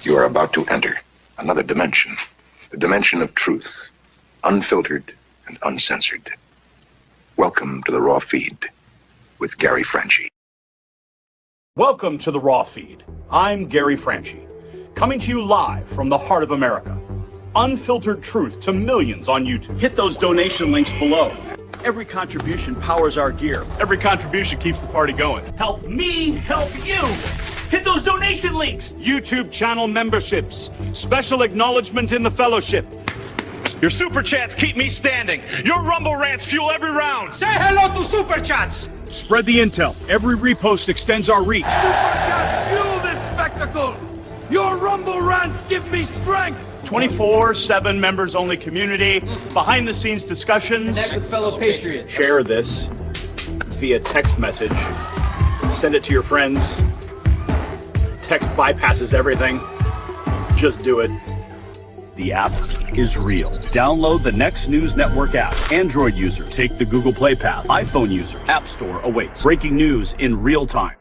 You are about to enter another dimension, the dimension of truth, unfiltered and uncensored. Welcome to the Raw Feed with Gary Franchi. Welcome to the Raw Feed. I'm Gary Franchi, coming to you live from the heart of America. Unfiltered truth to millions on YouTube. Hit those donation links below. Every contribution powers our gear. Every contribution keeps the party going. Help me help you. Hit those donation links. YouTube channel memberships. Special acknowledgement in the fellowship. Your super chats keep me standing. Your Rumble rants fuel every round. Say hello to super chats. Spread the intel. Every repost extends our reach. Super chats fuel this spectacle. Your Rumble rants give me strength. 24/7 members only community. Behind the scenes discussions. Connect with fellow patriots. Share this via text message. Send it to your friends. Text bypasses everything. Just do it. The app is real. Download the Next News Network app. Android user, take the Google Play path. iPhone user, App Store awaits. Breaking news in real time.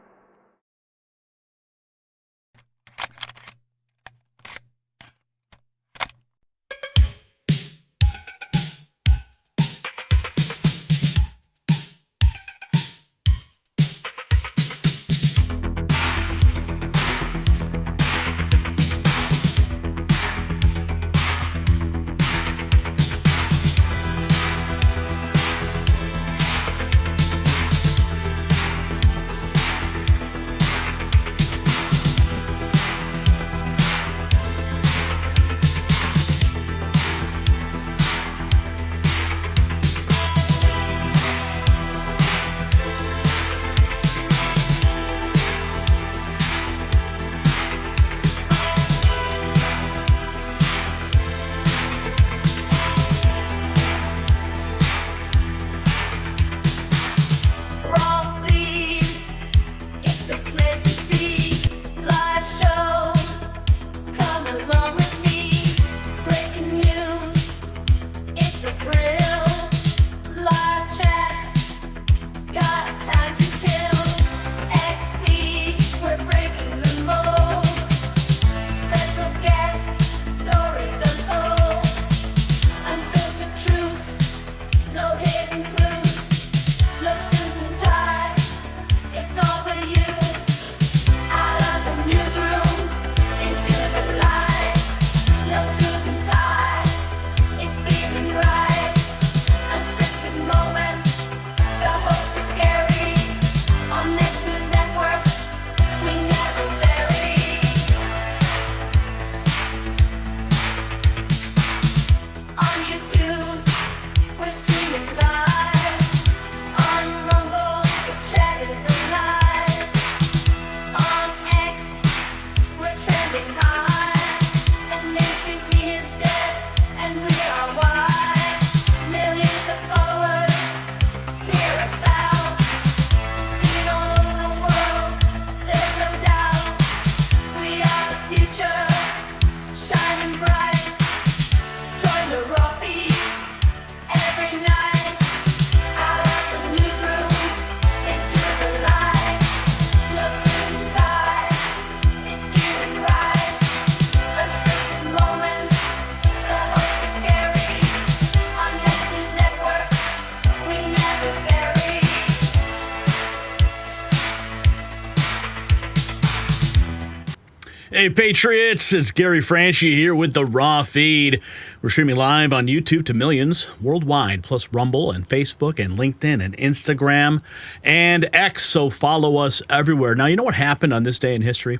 Hey, Patriots, it's Gary Franchi here with the Raw Feed. We're streaming live on YouTube to millions worldwide, plus Rumble and Facebook and LinkedIn and Instagram and X, so follow us everywhere. Now, you know what happened on this day in history?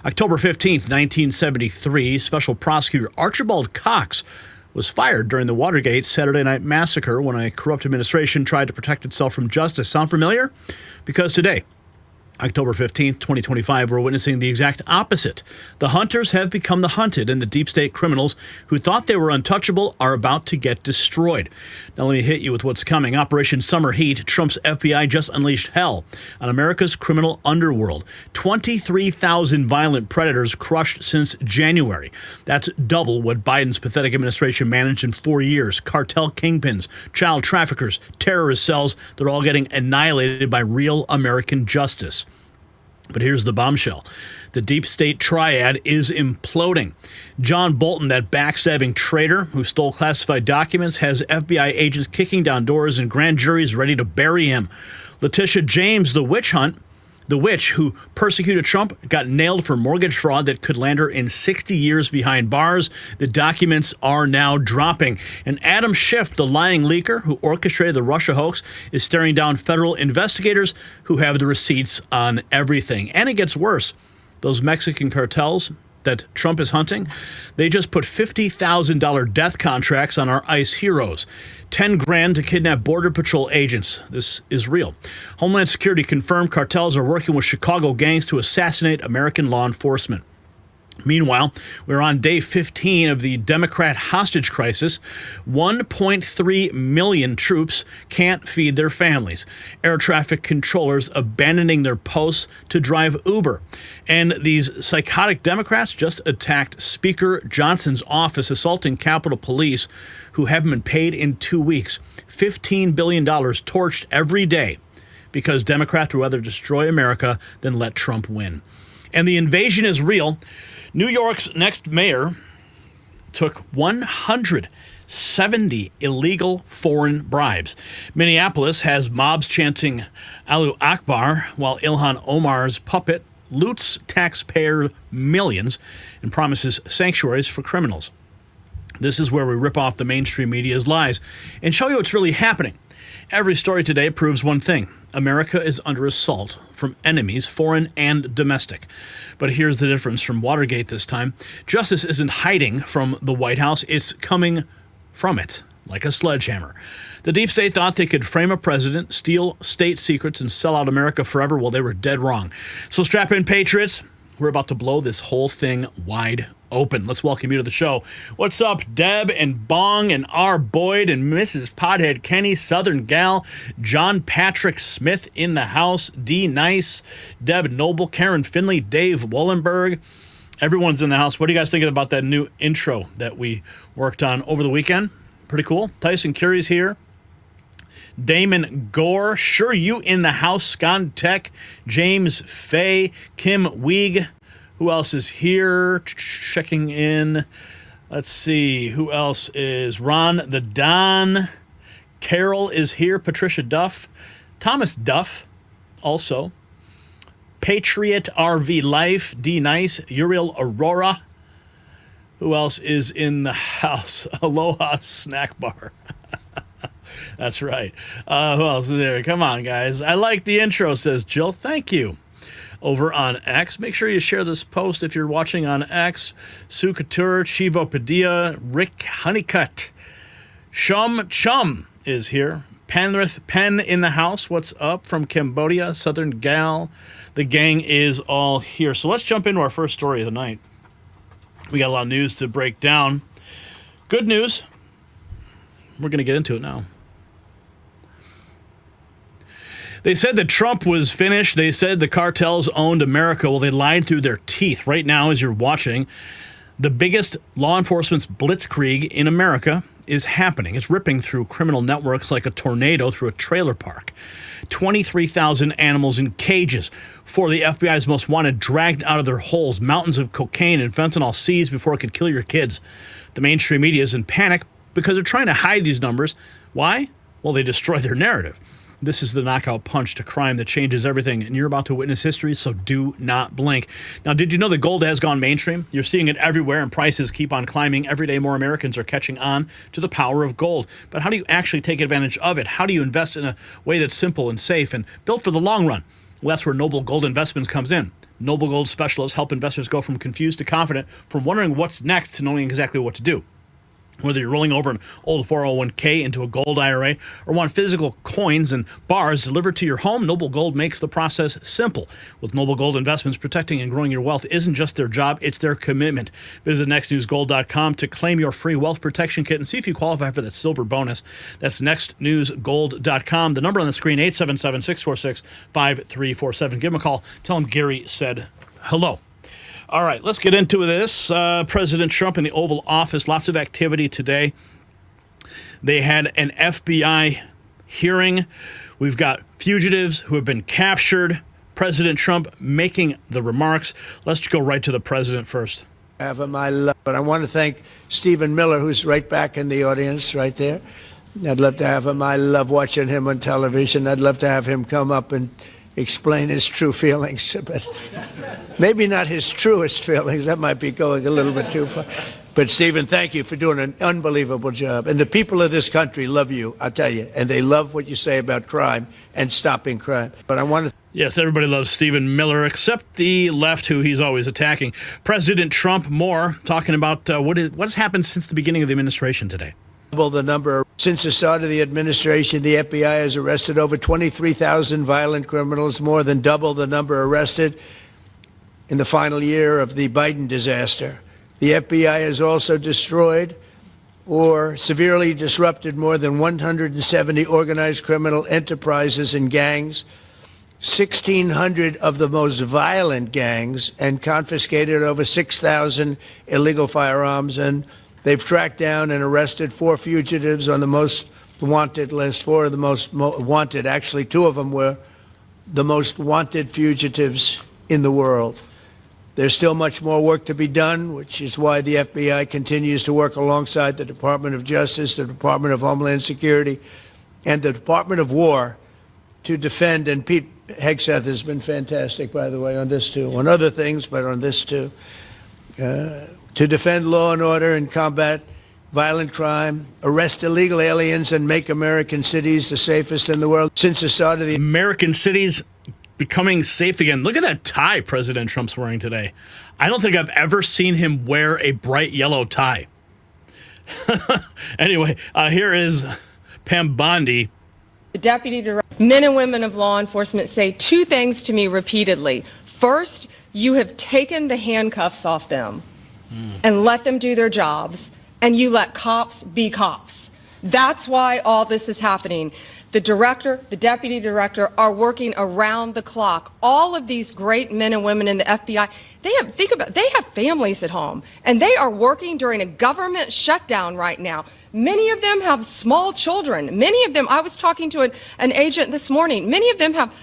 October 15th, 1973, Special Prosecutor Archibald Cox was fired during the Watergate Saturday Night Massacre when a corrupt administration tried to protect itself from justice. Sound familiar? Because today, October 15th, 2025, we're witnessing the exact opposite. The hunters have become the hunted, and the deep state criminals who thought they were untouchable are about to get destroyed. Now let me hit you with what's coming. Operation Summer Heat, Trump's FBI just unleashed hell on America's criminal underworld. 23,000 violent predators crushed since January. That's double what Biden's pathetic administration managed in 4 years. Cartel kingpins, child traffickers, terrorist cells, they're all getting annihilated by real American justice. But here's the bombshell. The deep state triad is imploding. John Bolton, that backstabbing traitor who stole classified documents, has FBI agents kicking down doors and grand juries ready to bury him. Letitia James, the witch who persecuted Trump, got nailed for mortgage fraud that could land her in 60 years behind bars. The documents are now dropping. And Adam Schiff, the lying leaker who orchestrated the Russia hoax, is staring down federal investigators who have the receipts on everything. And it gets worse. Those Mexican cartels that Trump is hunting, they just put $50,000 death contracts on our ICE heroes. 10 grand to kidnap Border Patrol agents. This is real. Homeland Security confirmed cartels are working with Chicago gangs to assassinate American law enforcement. Meanwhile, we're on day 15 of the Democrat hostage crisis. 1.3 million troops can't feed their families. Air traffic controllers abandoning their posts to drive Uber. And these psychotic Democrats just attacked Speaker Johnson's office, assaulting Capitol Police, who haven't been paid in 2 weeks. $15 billion torched every day because Democrats would rather destroy America than let Trump win. And the invasion is real. New York's next mayor took 170 illegal foreign bribes. Minneapolis has mobs chanting Allahu Akbar, while Ilhan Omar's puppet loots taxpayer millions and promises sanctuaries for criminals. This is where we rip off the mainstream media's lies and show you what's really happening. Every story today proves one thing. America is under assault from enemies, foreign and domestic. But here's the difference from Watergate this time. Justice isn't hiding from the White House. It's coming from it, like a sledgehammer. The deep state thought they could frame a president, steal state secrets, and sell out America forever. Well, they were dead wrong. So strap in, patriots. We're about to blow this whole thing wide open. Let's welcome you to the show. What's up, Deb and Bong and R. Boyd and Mrs. Pothead Kenny, Southern Gal, John Patrick Smith in the house, D. Nice, Deb Noble, Karen Finley, Dave Wollenberg. Everyone's in the house. What are you guys thinking about that new intro that we worked on over the weekend? Pretty cool. Tyson Curie's here. Damon Gore, sure you in the house, Scon Tech, James Fay, Kim Weig. Who else is here? Checking in. Let's see. Who else is? Ron the Don. Carol is here. Patricia Duff. Thomas Duff also. Patriot RV Life. D Nice. Uriel Aurora. Who else is in the house? Aloha Snack Bar. That's right. Who else is there? Come on, guys. I like the intro, says Jill. Thank you. Over on X. Make sure you share this post if you're watching on X. Sue Couture, Chivo Padilla, Rick Honeycutt. Shum Chum is here. Penrith Penn in the house. What's up from Cambodia? Southern Gal. The gang is all here. So let's jump into our first story of the night. We got a lot of news to break down. Good news. We're going to get into it now. They said that Trump was finished. They said the cartels owned America. Well, they lied through their teeth. Right now, as you're watching, the biggest law enforcement's blitzkrieg in America is happening. It's ripping through criminal networks like a tornado through a trailer park. 23,000 animals in cages. 4 of the FBI's most wanted dragged out of their holes. Mountains of cocaine and fentanyl seized before it could kill your kids. The mainstream media is in panic because they're trying to hide these numbers. Why? Well, they destroy their narrative. This is the knockout punch to crime that changes everything, and you're about to witness history, so do not blink. Now, did you know that gold has gone mainstream? You're seeing it everywhere, and prices keep on climbing. Every day, more Americans are catching on to the power of gold. But how do you actually take advantage of it? How do you invest in a way that's simple and safe and built for the long run? Well, that's where Noble Gold Investments comes in. Noble Gold specialists help investors go from confused to confident, from wondering what's next to knowing exactly what to do. Whether you're rolling over an old 401k into a gold IRA or want physical coins and bars delivered to your home, Noble Gold makes the process simple. With Noble Gold Investments, protecting and growing your wealth isn't just their job, it's their commitment. Visit nextnewsgold.com to claim your free wealth protection kit and see if you qualify for that silver bonus. That's nextnewsgold.com. The number on the screen, 877-646-5347. Give them a call. Tell them Gary said hello. All right, let's get into this. President Trump in the Oval Office, lots of activity today. They had an FBI hearing. We've got fugitives who have been captured, President Trump making the remarks. Let's go right to the president first. Have him, I love. But I want to thank Stephen Miller, who's right back in the audience right there. I'd love to have him. I love watching him on television. I'd love to have him come up and explain his true feelings, but maybe not his truest feelings. That might be going a little bit too far. But, Stephen, thank you for doing an unbelievable job. And the people of this country love you, I'll tell you. And they love what you say about crime and stopping crime. But I want to... Yes, everybody loves Stephen Miller, except the left, who he's always attacking. President Trump, more, talking about what has happened since the beginning of the administration today. The number. Since the start of the administration, the FBI has arrested over 23,000 violent criminals, more than double the number arrested in the final year of the Biden disaster. The FBI has also destroyed or severely disrupted more than 170 organized criminal enterprises and gangs, 1,600 of the most violent gangs, and confiscated over 6,000 illegal firearms. And they've tracked down and arrested 4 fugitives on the most wanted list. 4 of the most wanted. Actually, 2 of them were the most wanted fugitives in the world. There's still much more work to be done, which is why the FBI continues to work alongside the Department of Justice, the Department of Homeland Security, and the Department of War to defend. And Pete Hegseth has been fantastic, by the way, on this too. On other things, but on this too. To defend law and order and combat violent crime, arrest illegal aliens, and make American cities the safest in the world. Since the start of the American cities becoming safe again. Look at that tie President Trump's wearing today. I don't think I've ever seen him wear a bright yellow tie. Anyway, here is Pam Bondi. The deputy director, men and women of law enforcement say 2 things to me repeatedly. First, you have taken the handcuffs off them and let them do their jobs, and you let cops be cops. That's why all this is happening. The director, the deputy director are working around the clock. All of these great men and women in the FBI, they have families at home, and they are working during a government shutdown right now. Many of them have small children. Many of them, I was talking to an agent this morning, many of them have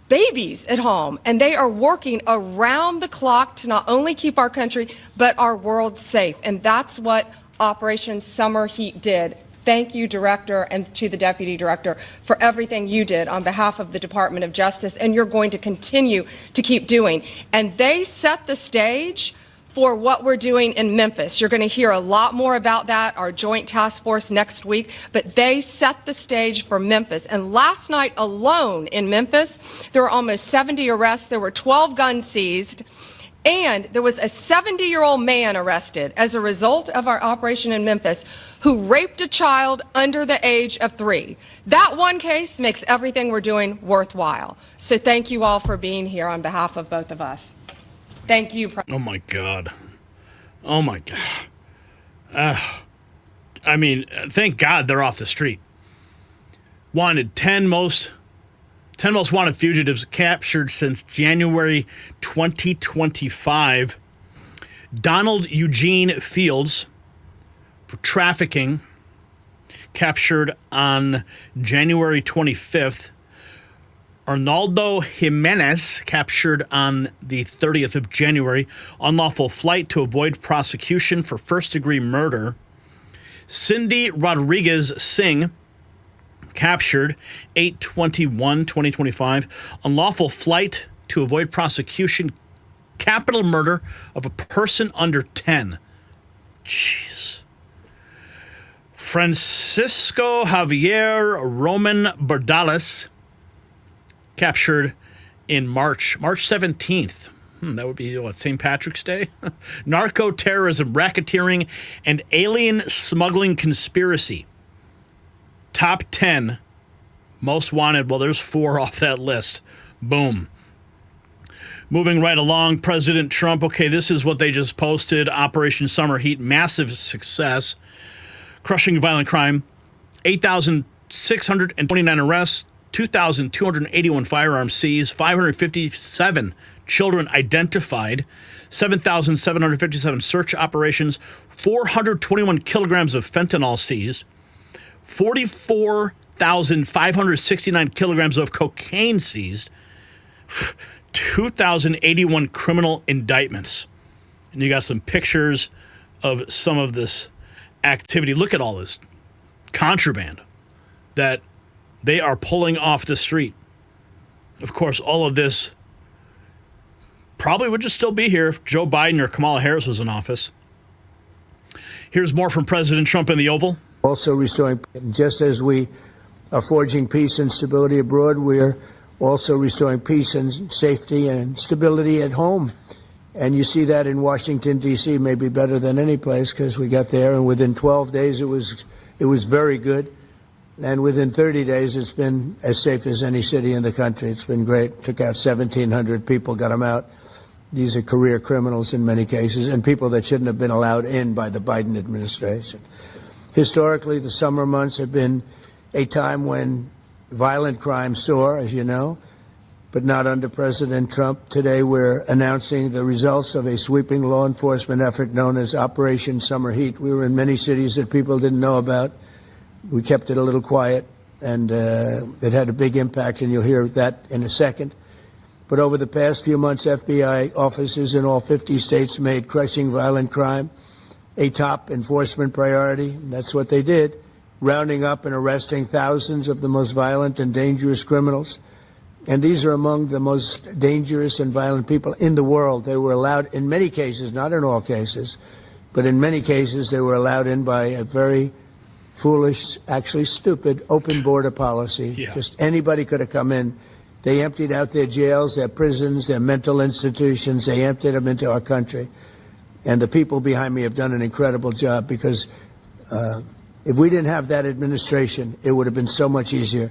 babies at home, and they are working around the clock to not only keep our country, but our world safe. And that's what Operation Summer Heat did. Thank you, Director, and to the Deputy Director for everything you did on behalf of the Department of Justice, and you're going to continue to keep doing. And they set the stage for what we're doing in Memphis. You're going to hear a lot more about that, our joint task force next week, but they set the stage for Memphis. And last night alone in Memphis, there were almost 70 arrests. There were 12 guns seized. And there was a 70-year-old man arrested as a result of our operation in Memphis who raped a child under the age of 3. That one case makes everything we're doing worthwhile. So thank you all for being here on behalf of both of us. Thank you. Oh, my God. Oh, my God. I mean, thank God they're off the street. Wanted 10 most wanted fugitives captured since January 2025. Donald Eugene Fields for trafficking, captured on January 25th. Arnaldo Jimenez, captured on the 30th of January. Unlawful flight to avoid prosecution for first-degree murder. Cindy Rodriguez Singh, captured 8/21/2025. Unlawful flight to avoid prosecution, capital murder of a person under 10. Jeez. Francisco Javier Roman Bardales, captured in March 17th. That would be, St. Patrick's Day? Narco-terrorism, racketeering, and alien smuggling conspiracy. Top 10 most wanted. Well, there's 4 off that list. Boom. Moving right along, President Trump. Okay, this is what they just posted. Operation Summer Heat, massive success. Crushing violent crime. 8,629 arrests. 2,281 firearms seized. 557 children identified. 7,757 search operations. 421 kilograms of fentanyl seized. 44,569 kilograms of cocaine seized. 2,081 criminal indictments. And you got some pictures of some of this activity. Look at all this contraband that they are pulling off the street. Of course, all of this probably would just still be here if Joe Biden or Kamala Harris was in office. Here's more from President Trump in the Oval. Also restoring, just as we are forging peace and stability abroad, we are also restoring peace and safety and stability at home. And you see that in Washington, D.C., maybe better than any place, because we got there, and within 12 days it was very good. And within 30 days, it's been as safe as any city in the country. It's been great. Took out 1,700 people, got them out. These are career criminals in many cases, and people that shouldn't have been allowed in by the Biden administration. Historically, the summer months have been a time when violent crime soar, as you know, but not under President Trump. Today, we're announcing the results of a sweeping law enforcement effort known as Operation Summer Heat. We were in many cities that people didn't know about. We kept it a little quiet, and it had a big impact, and you'll hear that in a second. But over the past few months, FBI officers in all 50 states made crushing violent crime a top enforcement priority. That's what they did, rounding up and arresting thousands of the most violent and dangerous criminals. And these are among the most dangerous and violent people in the world. They were allowed, in many cases, not in all cases, but in many cases, they were allowed in by a very foolish, actually stupid, open border policy. Yeah. Just anybody could have come in. They emptied out their jails, their prisons, their mental institutions. They emptied them into our country. And the people behind me have done an incredible job, because if we didn't have that administration, it would have been so much easier.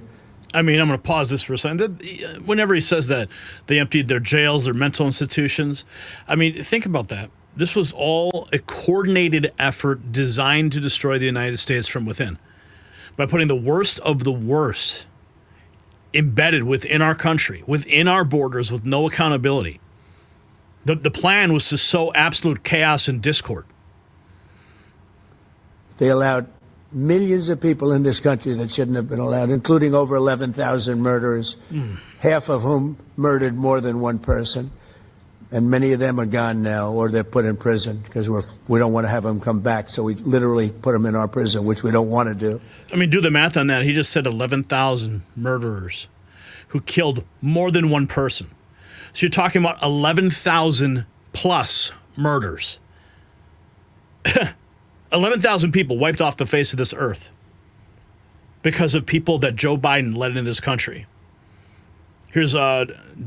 I mean, I'm going to pause this for a second. Whenever he says that they emptied their jails, their mental institutions, I mean, think about that. This was all a coordinated effort designed to destroy the United States from within by putting the worst of the worst embedded within our country, within our borders, with no accountability. The plan was to sow absolute chaos and discord. They allowed millions of people in this country that shouldn't have been allowed, including over 11,000 murderers, half of whom murdered more than one person. And many of them are gone now, or they're put in prison, because we don't want to have them come back. So we literally put them in our prison, which we don't want to do. I mean, do the math on that. He just said 11,000 murderers who killed more than one person. So you're talking about 11,000 plus murders. 11,000 people wiped off the face of this earth because of people that Joe Biden led into this country. Here's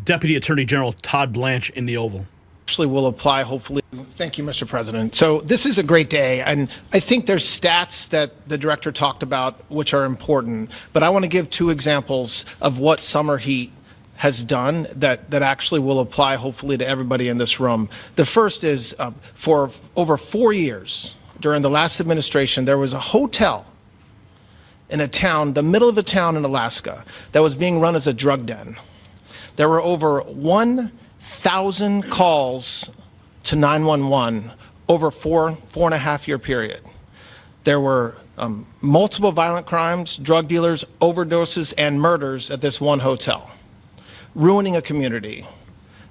Deputy Attorney General Todd Blanche in the Oval. Actually will apply, hopefully. Thank you, Mr. President. So this is a great day, and I think there's stats that the director talked about which are important, but I want to give two examples of what summer heat has done that actually will apply, hopefully, to everybody in this room. The first is for over 4 years, during the last administration, there was a hotel in a town, the middle of a town in Alaska, that was being run as a drug den. There were over 1,000 calls to 911 over four and a half year period. There were multiple violent crimes, drug dealers, overdoses, and murders at this one hotel, ruining a community.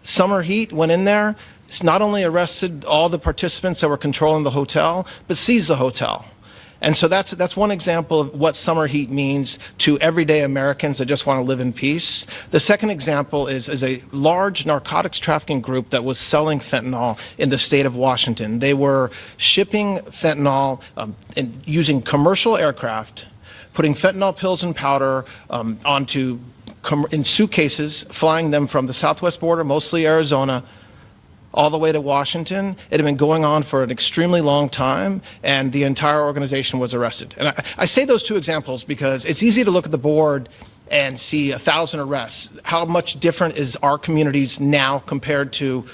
Summer Heat went in there. It's not only arrested all the participants that were controlling the hotel, but seized the hotel. And so that's one example of what summer heat means to everyday Americans that just want to live in peace. The second example is a large narcotics trafficking group that was selling fentanyl in the state of Washington. They were shipping fentanyl and using commercial aircraft, putting fentanyl pills and powder onto in suitcases, flying them from the southwest border, mostly Arizona, all the way to Washington. It had been going on for an extremely long time, and the entire organization was arrested. And I say those two examples because it's easy to look at the board and see 1,000 arrests. How much different is our communities now compared to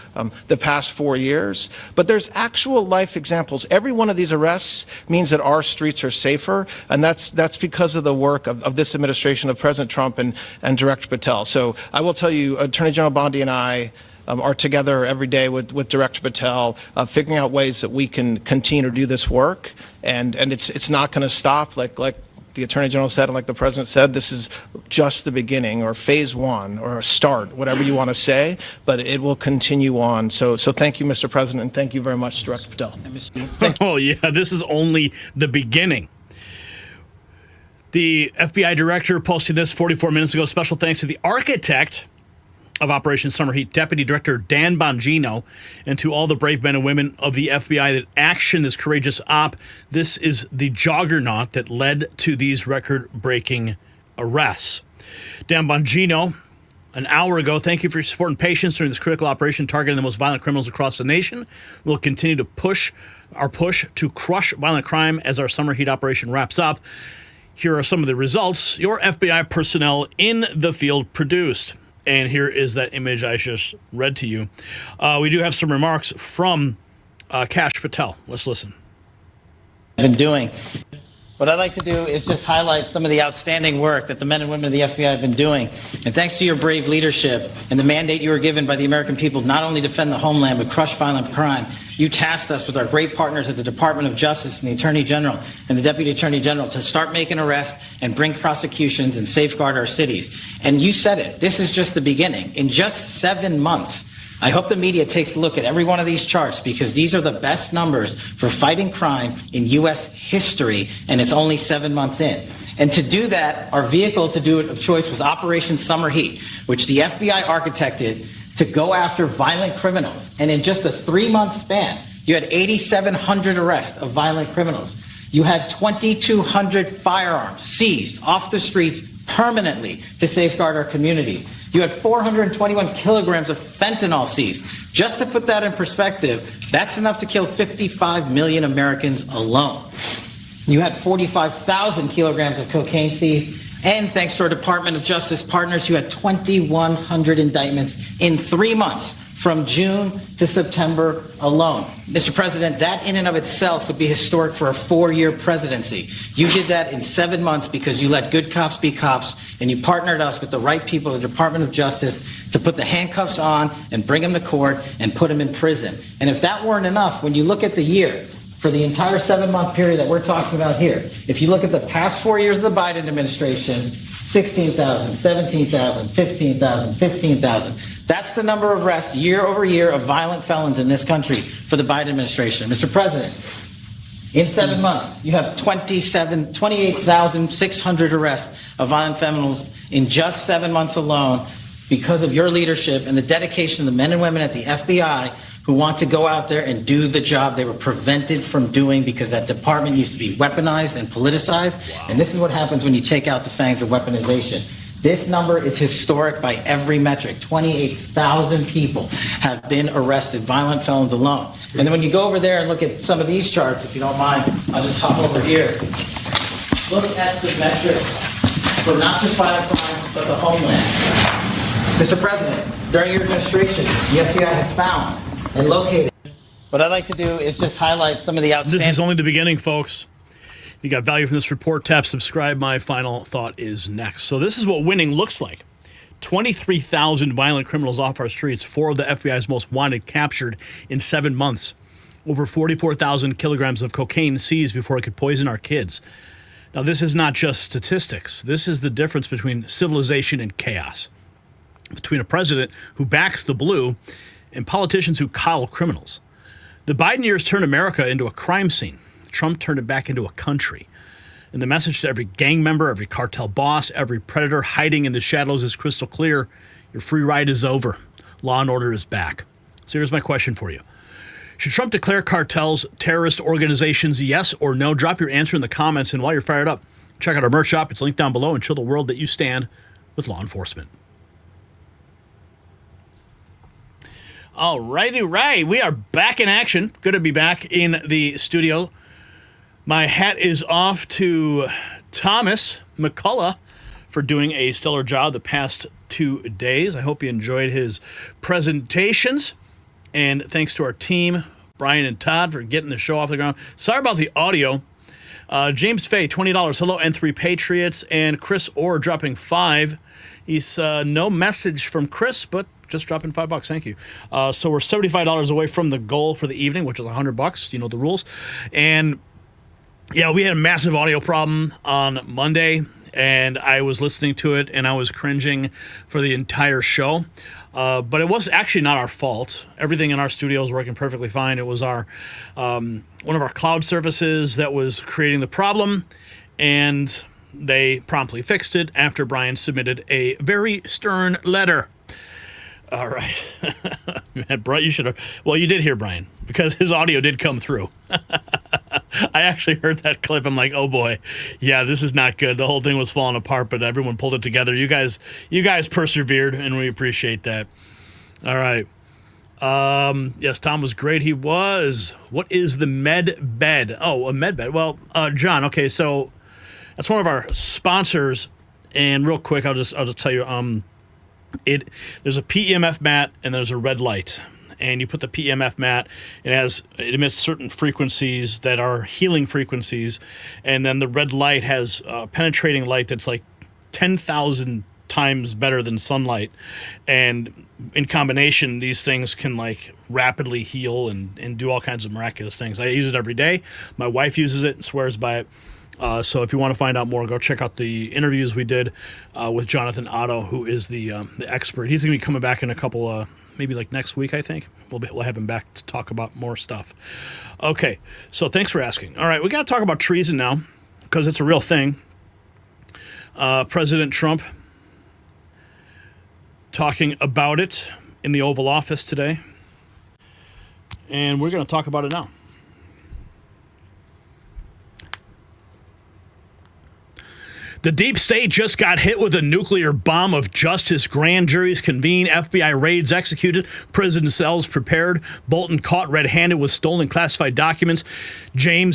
the past 4 years? But there's actual life examples. Every one of these arrests means that our streets are safer, and that's because of the work of this administration, of President Trump and Director Patel. So I will tell you, Attorney General Bondi and I are together every day with Director Patel, figuring out ways that we can continue to do this work, and it's not going to stop. Like the Attorney General said and like the President said, this is just the beginning, or phase one, or a start, whatever you want to say, but it will continue on. So thank you, Mr. President, and thank you very much, Director Patel. Oh, yeah, this is only the beginning. The FBI director posted this 44 minutes ago. Special thanks to the architect of Operation Summer Heat, Deputy Director Dan Bongino, and to all the brave men and women of the FBI that actioned this courageous op. This is the juggernaut that led to these record-breaking arrests. Dan Bongino, an hour ago, thank you for your support and patience during this critical operation targeting the most violent criminals across the nation. We'll continue to push to crush violent crime as our Summer Heat operation wraps up. Here are some of the results your FBI personnel in the field produced. And here is that image I just read to you. We do have some remarks from Kash Patel. Let's listen. Been doing. What I'd like to do is just highlight some of the outstanding work that the men and women of the FBI have been doing. And thanks to your brave leadership and the mandate you were given by the American people, not only defend the homeland, but crush violent crime, you tasked us with our great partners at the Department of Justice and the Attorney General and the Deputy Attorney General to start making arrests and bring prosecutions and safeguard our cities. And you said it. This is just the beginning. In just 7 months, I hope the media takes a look at every one of these charts, because these are the best numbers for fighting crime in U.S. history, and it's only 7 months in. And to do that, our vehicle to do it of choice was Operation Summer Heat, which the FBI architected to go after violent criminals. And in just a 3-month span, you had 8,700 arrests of violent criminals. You had 2,200 firearms seized off the streets permanently to safeguard our communities. You had 421 kilograms of fentanyl seized. Just to put that in perspective, that's enough to kill 55 million Americans alone. You had 45,000 kilograms of cocaine seized. And thanks to our Department of Justice partners, you had 2,100 indictments in 3 months, from June to September alone. Mr. President, that in and of itself would be historic for a 4-year presidency. You did that in 7 months because you let good cops be cops, and you partnered us with the right people at the Department of Justice to put the handcuffs on and bring them to court and put them in prison. And if that weren't enough, when you look at the year, for the entire 7-month period that we're talking about here, if you look at the past 4 years of the Biden administration, 16,000, 17,000, 15,000, 15,000. That's the number of arrests year over year of violent felons in this country for the Biden administration. Mr. President, in 7 months, you have 28,600 arrests of violent felons in just 7 months alone, because of your leadership and the dedication of the men and women at the FBI who want to go out there and do the job they were prevented from doing, because that department used to be weaponized and politicized. Wow. And this is what happens when you take out the fangs of weaponization. This number is historic by every metric. 28,000 people have been arrested, violent felons alone. And then when you go over there and look at some of these charts, if you don't mind, I'll just hop over here. Look at the metrics for not just violent crime, but the homeland. Mr. President, during your administration, the FBI has found and located. What I'd like to do is just highlight some of the outstanding... This is only the beginning, folks. If you got value from this report, tap subscribe. My final thought is next. So this is what winning looks like. 23,000 violent criminals off our streets, 4 of the FBI's most wanted captured in 7 months. Over 44,000 kilograms of cocaine seized before it could poison our kids. Now, this is not just statistics. This is the difference between civilization and chaos. Between a president who backs the blue and politicians who coddle criminals. The Biden years turned America into a crime scene. Trump turned it back into a country. And the message to every gang member, every cartel boss, every predator hiding in the shadows is crystal clear. Your free ride is over. Law and order is back. So here's my question for you. Should Trump declare cartels terrorist organizations, yes or no? Drop your answer in the comments. And while you're fired up, check out our merch shop. It's linked down below, and show the world that you stand with law enforcement. All righty, right. We are back in action. Good to be back in the studio. My hat is off to Thomas McCullough for doing a stellar job the past 2 days. I hope you enjoyed his presentations. And thanks to our team, Brian and Todd, for getting the show off the ground. Sorry about the audio. James Fay, $20. Hello, N3 Patriots. And Chris Orr dropping $5. He's no message from Chris, but just dropping $5. Thank you. So we're $75 away from the goal for the evening, which is $100. You know the rules. And Yeah, we had a massive audio problem on Monday, and I was listening to it, and I was cringing for the entire show. But it was actually not our fault. Everything in our studio is working perfectly fine. It was our one of our cloud services that was creating the problem, and they promptly fixed it after Brian submitted a very stern letter. All right. Brian, you should have. Well, you did hear Brian because his audio did come through. I actually heard that clip. I'm like, oh boy, yeah, this is not good. The whole thing was falling apart, but everyone pulled it together. You guys persevered, and we appreciate that. All right. Yes, Tom was great. He was. What is the med bed? Oh, a med bed. Well, John. Okay, so that's one of our sponsors. And real quick, I'll just tell you. There's a PEMF mat and there's a red light, and you put the PEMF mat. It emits certain frequencies that are healing frequencies, and then the red light has penetrating light that's like 10,000 times better than sunlight, and in combination, these things can like rapidly heal and do all kinds of miraculous things. I use it every day. My wife uses it and swears by it. So if you want to find out more, go check out the interviews we did with Jonathan Otto, who is the expert. He's going to be coming back in a couple, maybe like next week, I think. We'll have him back to talk about more stuff. Okay, so thanks for asking. All right, we got to talk about treason now because it's a real thing. President Trump talking about it in the Oval Office today, and we're going to talk about it now. The deep state just got hit with a nuclear bomb of justice. Grand juries convene, FBI raids executed, prison cells prepared, Bolton caught red-handed with stolen classified documents. Letitia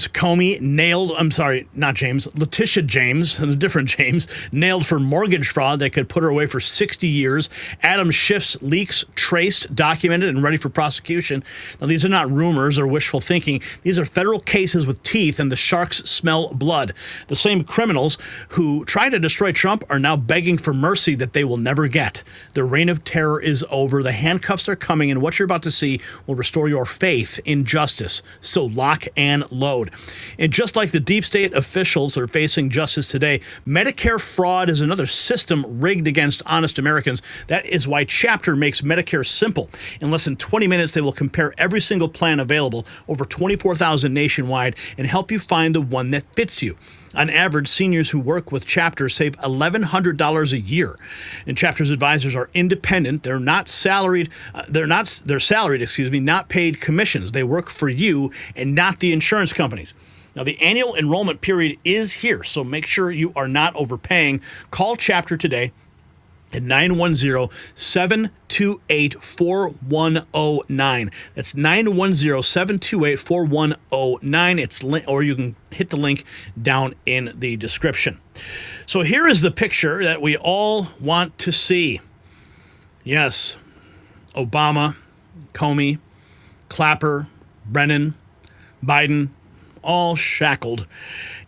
James, a different James, nailed for mortgage fraud that could put her away for 60 years. Adam Schiff's leaks traced, documented, and ready for prosecution. Now, these are not rumors or wishful thinking. These are federal cases with teeth, and the sharks smell blood. The same criminals who tried to destroy Trump are now begging for mercy that they will never get. The reign of terror is over. The handcuffs are coming, and what you're about to see will restore your faith in justice. So lock and load. And just like the deep state officials are facing justice today, Medicare fraud is another system rigged against honest Americans. That is why Chapter makes Medicare simple. In less than 20 minutes, they will compare every single plan available, over 24,000 nationwide, and help you find the one that fits you. On average, seniors who work with Chapter save $1,100 a year. And Chapter's advisors are independent. They're salaried, not paid commissions. They work for you and not the insurance companies. Now, the annual enrollment period is here, so make sure you are not overpaying. Call Chapter today at 910-728-4109. That's 910-728-4109. Or you can hit the link down in the description. So here is the picture that we all want to see. Yes, Obama, Comey, Clapper, Brennan, Biden, all shackled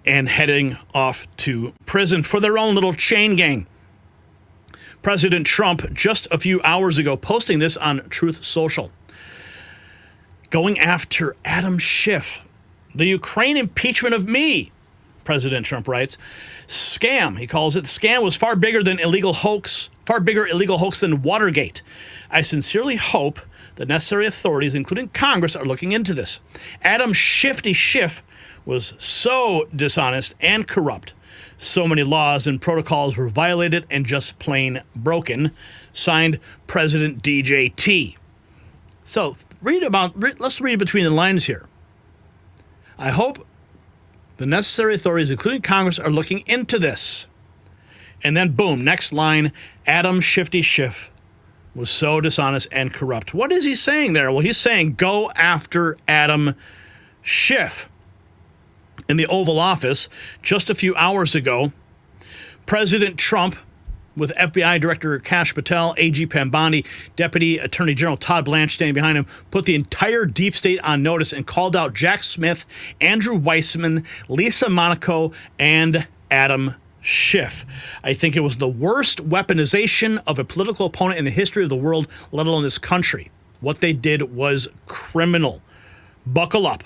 and heading off to prison for their own little chain gang. President Trump, just a few hours ago, posting this on Truth Social, going after Adam Schiff. The Ukraine impeachment of me, President Trump writes. Scam, he calls it. The scam was far bigger than illegal hoax than Watergate. I sincerely hope the necessary authorities, including Congress, are looking into this. Adam Shifty Schiff was so dishonest and corrupt. So many laws and protocols were violated and just plain broken. Signed, President DJT. So let's read between the lines here. I hope the necessary authorities, including Congress, are looking into this. And then, boom, next line, Adam Shifty Schiff was so dishonest and corrupt. What is he saying there? Well, he's saying go after Adam Schiff. In the Oval Office, just a few hours ago, President Trump, with FBI Director Kash Patel, AG Bondi, Deputy Attorney General Todd Blanche standing behind him, put the entire deep state on notice and called out Jack Smith, Andrew Weissman, Lisa Monaco, and Adam Schiff. I think it was the worst weaponization of a political opponent in the history of the world, let alone this country. What they did was criminal. Buckle up.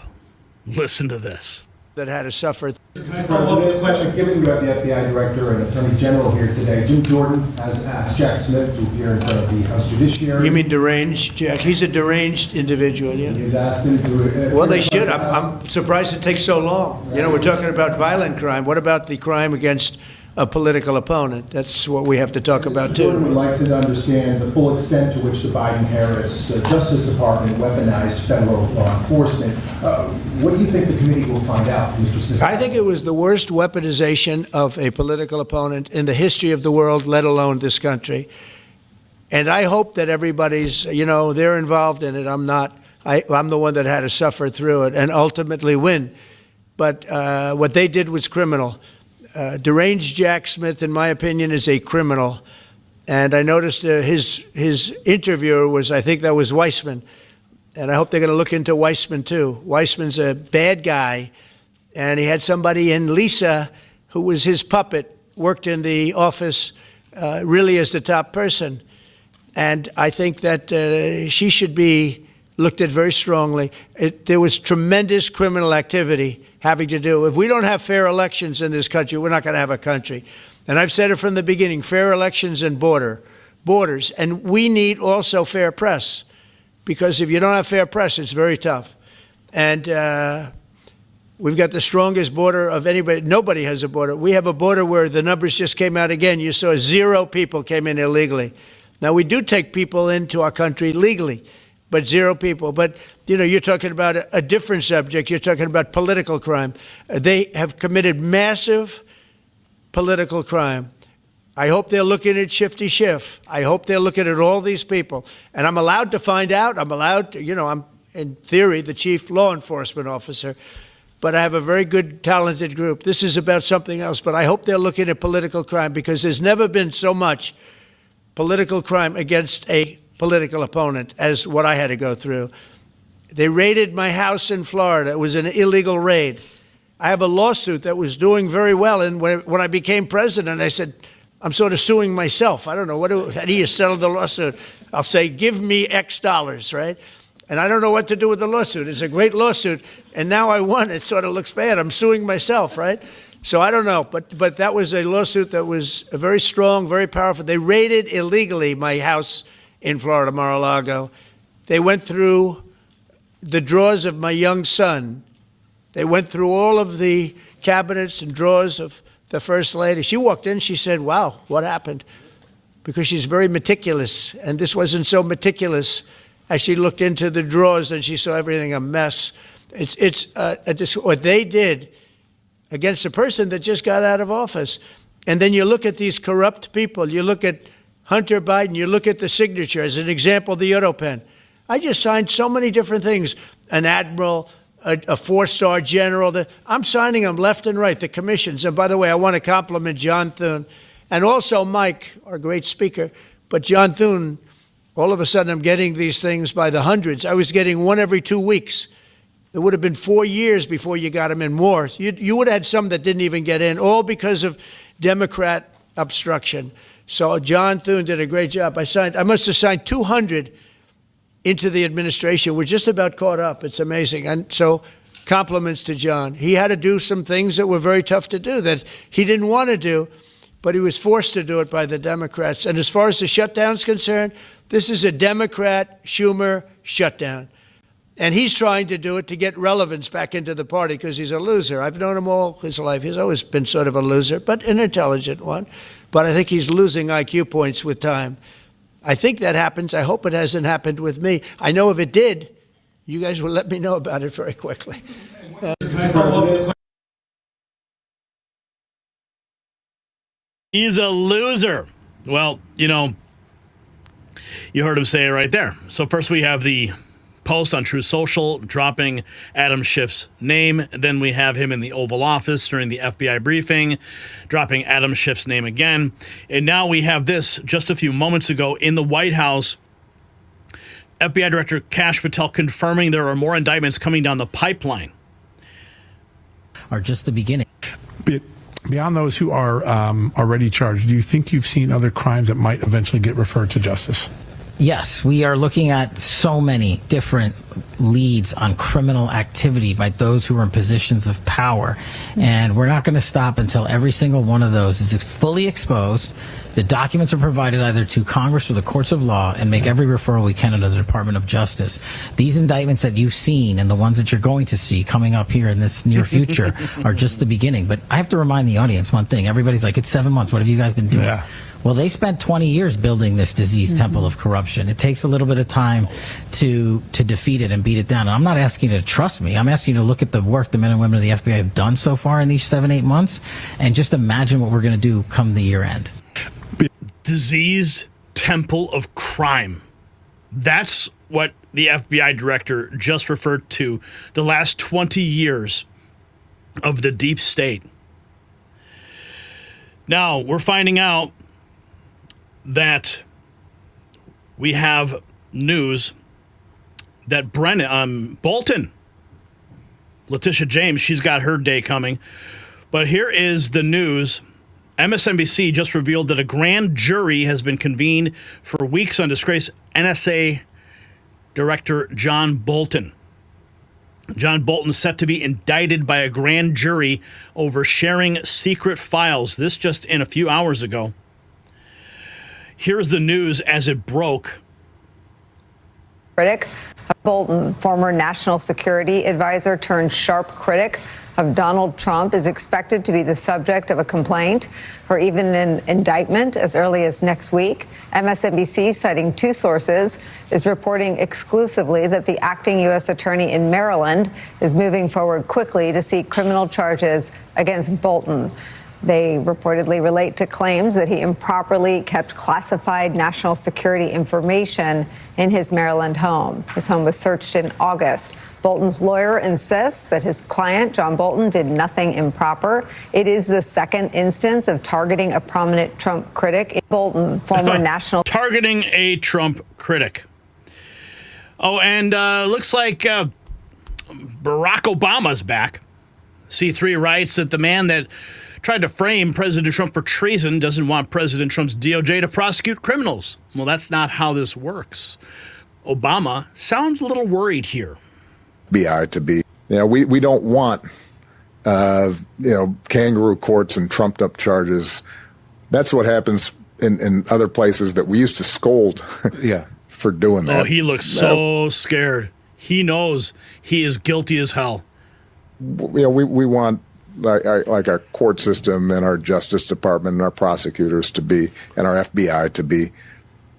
Listen to this. that had to suffer. President, given you have the FBI Director and Attorney General here today, Jim Jordan has asked Jack Smith to appear in front of the House Judiciary. You mean deranged, Jack? He's a deranged individual, yeah? He's asked him to... Well, they should. I'm surprised it takes so long. You know, we're talking about violent crime. What about the crime against a political opponent? That's what we have to talk about, too. Jordan would like to understand the full extent to which the Biden-Harris Justice Department weaponized federal law enforcement. What do you think the committee will find out, Mr. Smith? I think it was the worst weaponization of a political opponent in the history of the world, let alone this country. And I hope that everybody's, you know, they're involved in it. I'm not. I'm the one that had to suffer through it and ultimately win. But what they did was criminal. Deranged Jack Smith, in my opinion, is a criminal. And I noticed his interviewer was, I think that was Weissman. And I hope they're going to look into Weissman, too. Weissman's a bad guy. And he had somebody in Lisa, who was his puppet, worked in the office really as the top person. And I think that she should be looked at very strongly. There was tremendous criminal activity having to do. If we don't have fair elections in this country, we're not going to have a country. And I've said it from the beginning, fair elections and borders. And we need also fair press, because if you don't have fair press, it's very tough. And we've got the strongest border of anybody. Nobody has a border. We have a border where the numbers just came out again. You saw 0 people came in illegally. Now, we do take people into our country legally, but 0 people. But, you know, you're talking about a different subject. You're talking about political crime. They have committed massive political crime. I hope they're looking at Shifty Schiff. I hope they're looking at all these people. And I'm allowed to find out. I'm allowed to, you know, I'm, in theory, the chief law enforcement officer. But I have a very good, talented group. This is about something else. But I hope they're looking at political crime, because there's never been so much political crime against a political opponent as what I had to go through. They raided my house in Florida. It was an illegal raid. I have a lawsuit that was doing very well. And when I became president, I said, I'm sort of suing myself. I don't know. How do you settle the lawsuit? I'll say, give me X dollars, right? And I don't know what to do with the lawsuit. It's a great lawsuit. And now I won. It sort of looks bad. I'm suing myself, right? So I don't know. But that was a lawsuit that was very strong, very powerful. They raided illegally my house in Florida, Mar-a-Lago. They went through the drawers of my young son. They went through all of the cabinets and drawers of the First Lady. She walked in, she said, wow, what happened? Because she's very meticulous, and this wasn't so meticulous. As she looked into the drawers and she saw everything a mess. What they did against a person that just got out of office. And then you look at these corrupt people. You look at Hunter Biden. You look at the signature. As an example, the auto pen. I just signed so many different things. An admiral, a 4-star general. I'm signing them left and right, the commissions. And by the way, I want to compliment John Thune and also Mike, our great speaker. But John Thune, all of a sudden, I'm getting these things by the hundreds. I was getting one every 2 weeks. It would have been 4 years before you got them in more. You would have had some that didn't even get in, all because of Democrat obstruction. So John Thune did a great job. I must have signed 200 into the administration. We're just about caught up. It's amazing. And so compliments to John. He had to do some things that were very tough to do that he didn't want to do, but he was forced to do it by the Democrats. And as far as the shutdown's concerned, this is a Democrat Schumer shutdown. And he's trying to do it to get relevance back into the party because he's a loser. I've known him all his life. He's always been sort of a loser, but an intelligent one. But I think he's losing IQ points with time. I think that happens. I hope it hasn't happened with me. I know if it did, you guys will let me know about it very quickly. He's a loser. Well, you know, you heard him say it right there. So first we have the post on Truth Social dropping Adam Schiff's name. Then we have him in the Oval Office during the FBI briefing, dropping Adam Schiff's name again. And now we have this just a few moments ago in the White House. FBI Director Kash Patel confirming there are more indictments coming down the pipeline. Are just the beginning. Beyond those who are already charged, do you think you've seen other crimes that might eventually get referred to justice? Yes, we are looking at so many different leads on criminal activity by those who are in positions of power. And we're not going to stop until every single one of those is fully exposed. The documents are provided either to Congress or the courts of law, and make every referral we can to the Department of Justice. These indictments that you've seen and the ones that you're going to see coming up here in this near future are just the beginning. But I have to remind the audience one thing. Everybody's like, it's 7 months. What have you guys been doing? Yeah. Well, they spent 20 years building this disease temple of corruption. It takes a little bit of time to defeat it and beat it down. And I'm not asking you to trust me. I'm asking you to look at the work the men and women of the FBI have done so far in these 7-8 months and just imagine what we're going to do come the year end. Diseased temple of crime. That's what the FBI director just referred to the last 20 years of the deep state. Now, we're finding out that we have news that Bolton, Letitia James, she's got her day coming. But here is the news. MSNBC just revealed that a grand jury has been convened for weeks on disgraced NSA Director John Bolton. John Bolton is set to be indicted by a grand jury over sharing secret files. This just in a few hours ago. Here's the news as it broke. Critic of Bolton, former national security advisor turned sharp critic of Donald Trump, is expected to be the subject of a complaint or even an indictment as early as next week. MSNBC, citing two sources, is reporting exclusively that the acting U.S. attorney in Maryland is moving forward quickly to seek criminal charges against Bolton. They reportedly relate to claims that he improperly kept classified national security information in his Maryland home. His home was searched in August. Bolton's lawyer insists that his client, John Bolton, did nothing improper. It is the second instance of targeting a prominent Trump critic. Bolton, former national... Targeting a Trump critic. Oh, and looks like Barack Obama's back. C3 writes that the man that tried to frame President Trump for treason doesn't want President Trump's DOJ to prosecute criminals. Well, that's not how this works. Obama sounds a little worried here. FBI to be, we don't want, kangaroo courts and trumped up charges. That's what happens in other places that we used to scold for doing that. Oh, he looks so scared. He knows he is guilty as hell. We want like our court system and our Justice Department and our prosecutors to be, and our FBI to be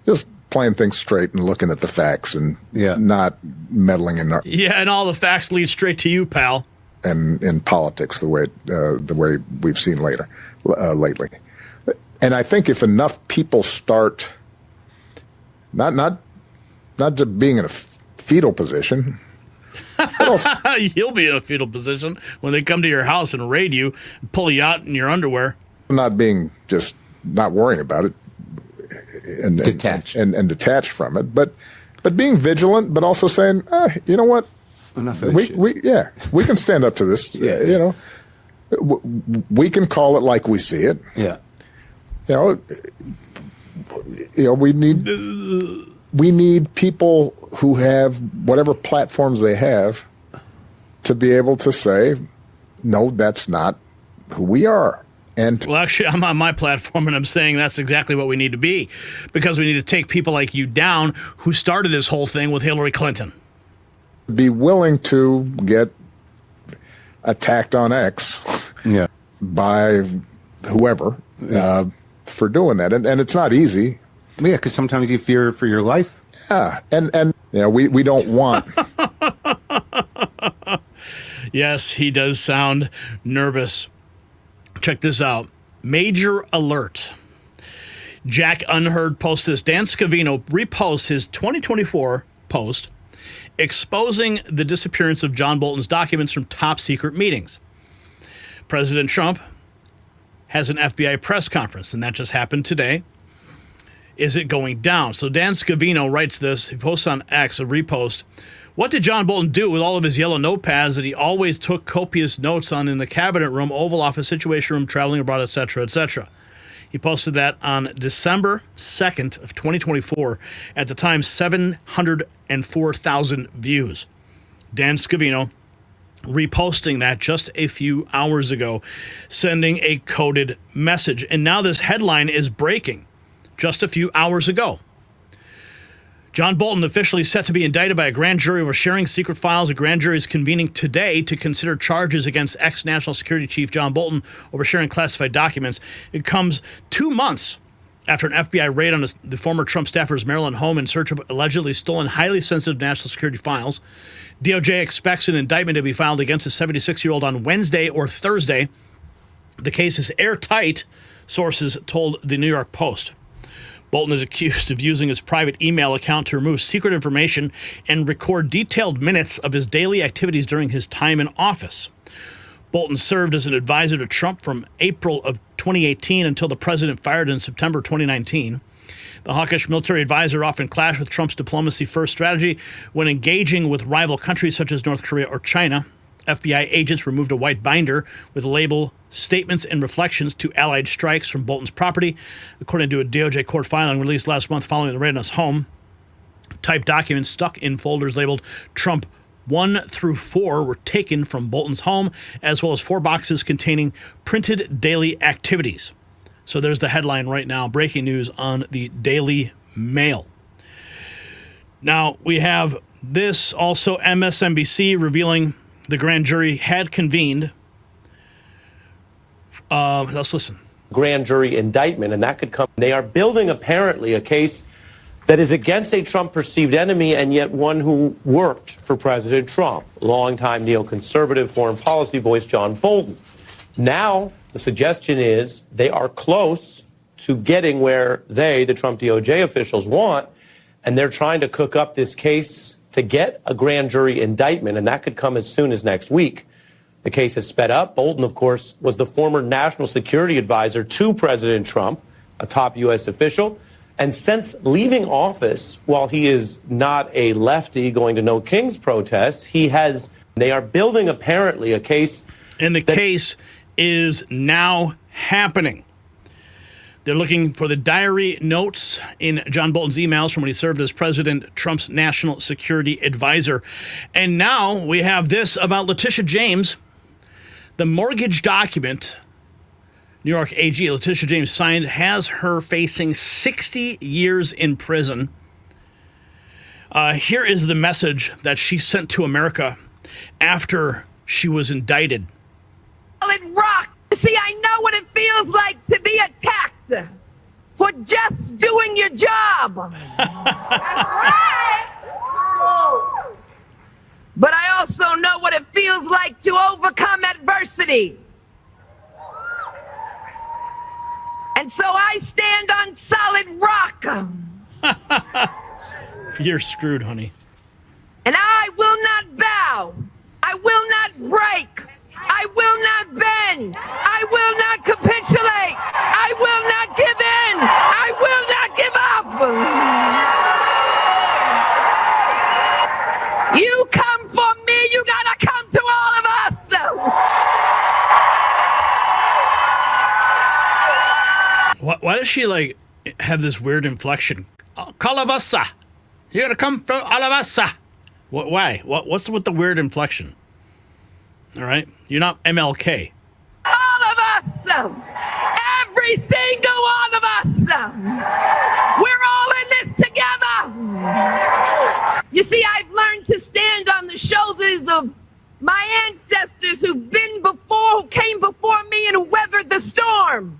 just playing things straight and looking at the facts and not meddling in and all the facts lead straight to you, pal. And in politics, the way we've seen lately. And I think if enough people start not just being in a fetal position. You'll be in a fetal position when they come to your house and raid you and pull you out in your underwear. Not worrying about it. And detached from it, but being vigilant, but also saying, you know what, enough of we can stand up to this. We can call it like we see it. We need people who have whatever platforms they have to be able to say, no, that's not who we are. Well, actually, I'm on my platform, and I'm saying that's exactly what we need to be, because we need to take people like you down who started this whole thing with Hillary Clinton. Be willing to get attacked on X by whoever for doing that. And it's not easy. Yeah, because sometimes you fear for your life. Yeah, and we don't want... Yes, he does sound nervous. Check this out. Major alert. Jack Unheard posts this. Dan Scavino reposts his 2024 post exposing the disappearance of John Bolton's documents from top secret meetings. President Trump has an FBI press conference, and that just happened today. Is it going down? So Dan Scavino writes this. He posts on X, a repost. What did John Bolton do with all of his yellow notepads that he always took copious notes on in the cabinet room, Oval Office, Situation Room, traveling abroad, etc., etc.? He posted that on December 2nd of 2024. At the time, 704,000 views. Dan Scavino reposting that just a few hours ago, sending a coded message. And now this headline is breaking just a few hours ago. John Bolton officially set to be indicted by a grand jury over sharing secret files. A grand jury is convening today to consider charges against ex-National Security Chief John Bolton over sharing classified documents. It comes 2 months after an FBI raid on the former Trump staffer's Maryland home in search of allegedly stolen, highly sensitive national security files. DOJ expects an indictment to be filed against the 76-year-old on Wednesday or Thursday. The case is airtight, sources told the New York Post. Bolton is accused of using his private email account to remove secret information and record detailed minutes of his daily activities during his time in office. Bolton served as an advisor to Trump from April of 2018 until the president fired in September 2019. The hawkish military advisor often clashed with Trump's diplomacy-first strategy when engaging with rival countries such as North Korea or China. FBI agents removed a white binder with the label Statements and Reflections to Allied Strikes from Bolton's property, according to a DOJ court filing released last month following the raid on his home. Typed documents stuck in folders labeled Trump 1 through 4 were taken from Bolton's home, as well as 4 boxes containing printed daily activities. So there's the headline right now, breaking news on the Daily Mail. Now, we have this also, MSNBC revealing the grand jury had convened. Let's listen. Grand jury indictment, and that could come. They are building apparently a case that is against a Trump perceived enemy and yet one who worked for President Trump, longtime neoconservative foreign policy voice John Bolton. Now the suggestion is they are close to getting where they, the Trump DOJ officials, want, and they're trying to cook up this case to get a grand jury indictment, and that could come as soon as next week. The case has sped up. Bolton, of course, was the former national security advisor to President Trump, a top U.S. official. And since leaving office, while he is not a lefty going to no King's protests, they are building apparently a case. And the case is now happening. They're looking for the diary notes in John Bolton's emails from when he served as President Trump's national security advisor. And now we have this about Letitia James. The mortgage document New York AG Letitia James signed has her facing 60 years in prison. Here is the message that she sent to America after she was indicted. Solid rock. See, I know what it feels like to be attacked for just doing your job. But I also know what it feels like to overcome adversity. And so I stand on solid rock. You're screwed, honey. And I will not bow. I will not break. I will not bend. I will not capitulate. I will not give in. I will not give up. You come for me, you gotta come to all of us. Why does she have this weird inflection? All of us, you gotta come for all of us. Why? What's with the weird inflection? All right, you're not MLK. All of us, every single one of us. We're all in this together. You see, I've learned to stand on the shoulders of my ancestors who came before me and weathered the storm.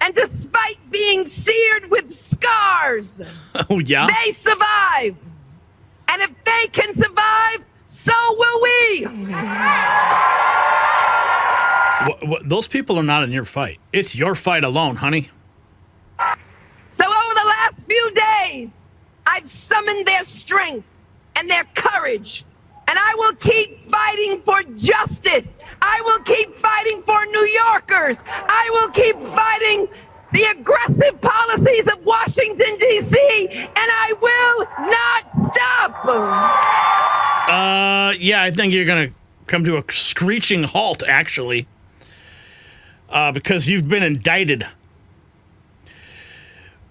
And despite being seared with scars, oh yeah, they survived. And if they can survive, so will we. Those people are not in your fight. It's your fight alone, honey. So over the last few days, I've summoned their strength and their courage. And I will keep fighting for justice. I will keep fighting for New Yorkers. I will keep fighting the aggressive policies of Washington, D.C., and I will not stop. Yeah, I think you're going to come to a screeching halt, actually. because you've been indicted.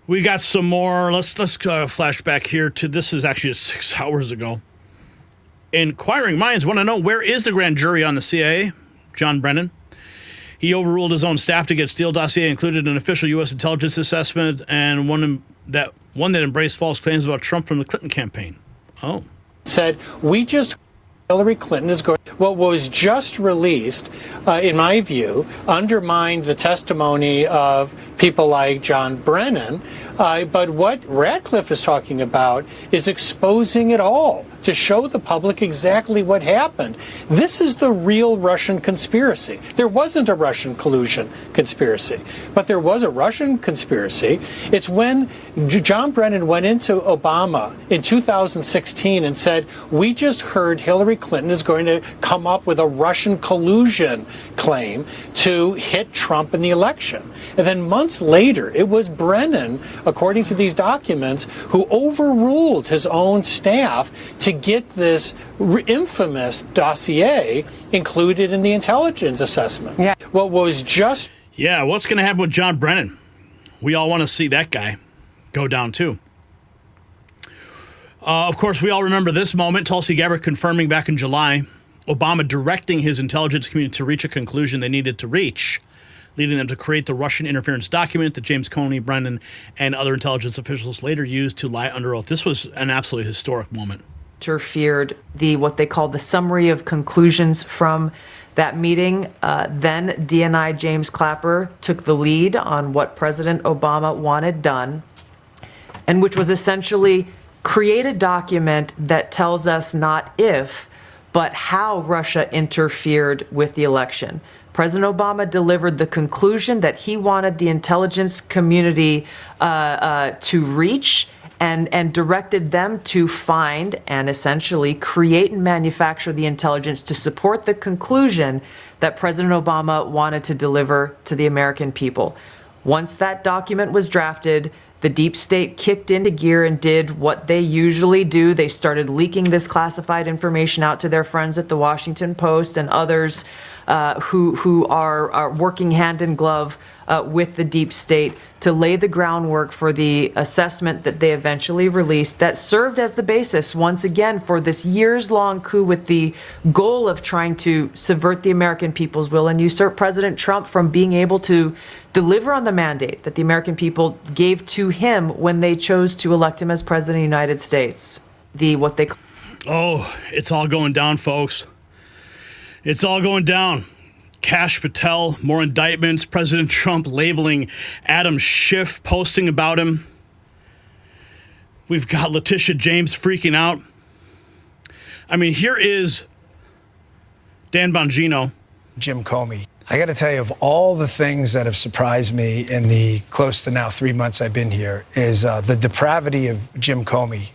We got some more. Let's flash back here to this is actually 6 hours ago. Inquiring minds want to know, where is the grand jury on the CIA? John Brennan. He overruled his own staff to get Steele dossier included in an official U.S. intelligence assessment and one that embraced false claims about Trump from the Clinton campaign. Oh. Said, we just... Hillary Clinton is going. What was just released, in my view, undermined the testimony of people like John Brennan. But what Radcliffe is talking about is exposing it all to show the public exactly what happened. This is the real Russian conspiracy. There wasn't a Russian collusion conspiracy, but there was a Russian conspiracy. It's when John Brennan went into Obama in 2016 and said, we just heard Hillary Clinton is going to come up with a Russian collusion claim to hit Trump in the election. And then months later, it was Brennan, according to these documents, who overruled his own staff to get this infamous dossier included in the intelligence assessment. Yeah. What was just... Yeah, what's going to happen with John Brennan? We all want to see that guy go down, too. Of course, we all remember this moment. Tulsi Gabbard confirming back in July, Obama directing his intelligence community to reach a conclusion they needed to reach, leading them to create the Russian interference document that James Comey, Brennan, and other intelligence officials later used to lie under oath. This was an absolutely historic moment. Interfered what they called the summary of conclusions from that meeting. Then DNI James Clapper took the lead on what President Obama wanted done, and which was essentially create a document that tells us not if, but how Russia interfered with the election. President Obama delivered the conclusion that he wanted the intelligence community to reach, and directed them to find and essentially create and manufacture the intelligence to support the conclusion that President Obama wanted to deliver to the American people. Once that document was drafted, the deep state kicked into gear and did what they usually do. They started leaking this classified information out to their friends at the Washington Post and others who are working hand in glove with the deep state to lay the groundwork for the assessment that they eventually released that served as the basis, once again, for this years-long coup with the goal of trying to subvert the American people's will and usurp President Trump from being able to deliver on the mandate that the American people gave to him when they chose to elect him as president of the United States. It's all going down, folks. It's all going down. Kash, Patel, more indictments, President Trump labeling Adam Schiff, posting about him. We've got Letitia James freaking out. I mean, here is Dan Bongino. Jim Comey. I got to tell you, of all the things that have surprised me in the close to now 3 months I've been here, is the depravity of Jim Comey.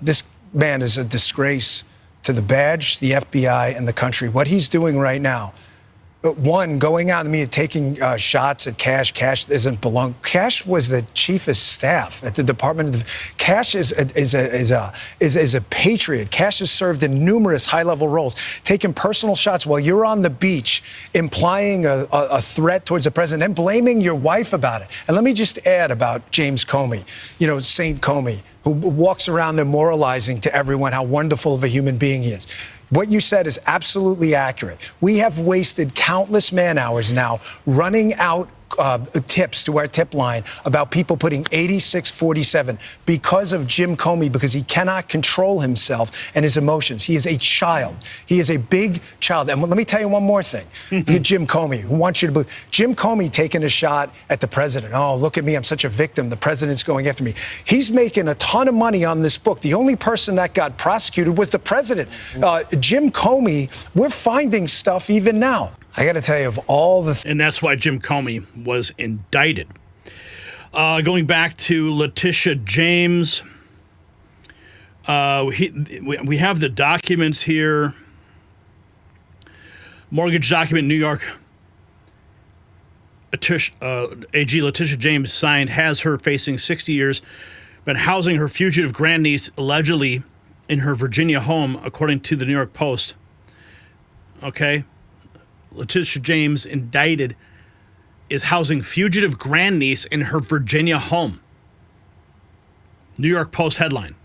This man is a disgrace to the badge, the FBI, and the country. What he's doing right now, one, going out and me taking shots at Kash. Kash doesn't belong. Kash was the chief of staff at the Department of. Kash is a patriot. Kash has served in numerous high-level roles, taking personal shots while you're on the beach, implying a threat towards the president and blaming your wife about it. And let me just add about James Comey, Saint Comey, who walks around there moralizing to everyone how wonderful of a human being he is. What you said is absolutely accurate. We have wasted countless man hours now running out tips to our tip line about people putting 8647 because of Jim Comey, because he cannot control himself and his emotions. He is a child. He is a big child. And let me tell you one more thing. Jim Comey, who wants you to believe. Jim Comey taking a shot at the president. Oh, look at me. I'm such a victim. The president's going after me. He's making a ton of money on this book. The only person that got prosecuted was the president. Jim Comey, we're finding stuff even now. I got to tell you, of all the... And that's why Jim Comey was indicted. Going back to Letitia James, we have the documents here. Mortgage document, New York. AG Letitia James signed, has her facing 60 years, been housing her fugitive grandniece allegedly in her Virginia home, according to the New York Post. Okay. Letitia James indicted is housing fugitive grandniece in her Virginia home. New York Post headline.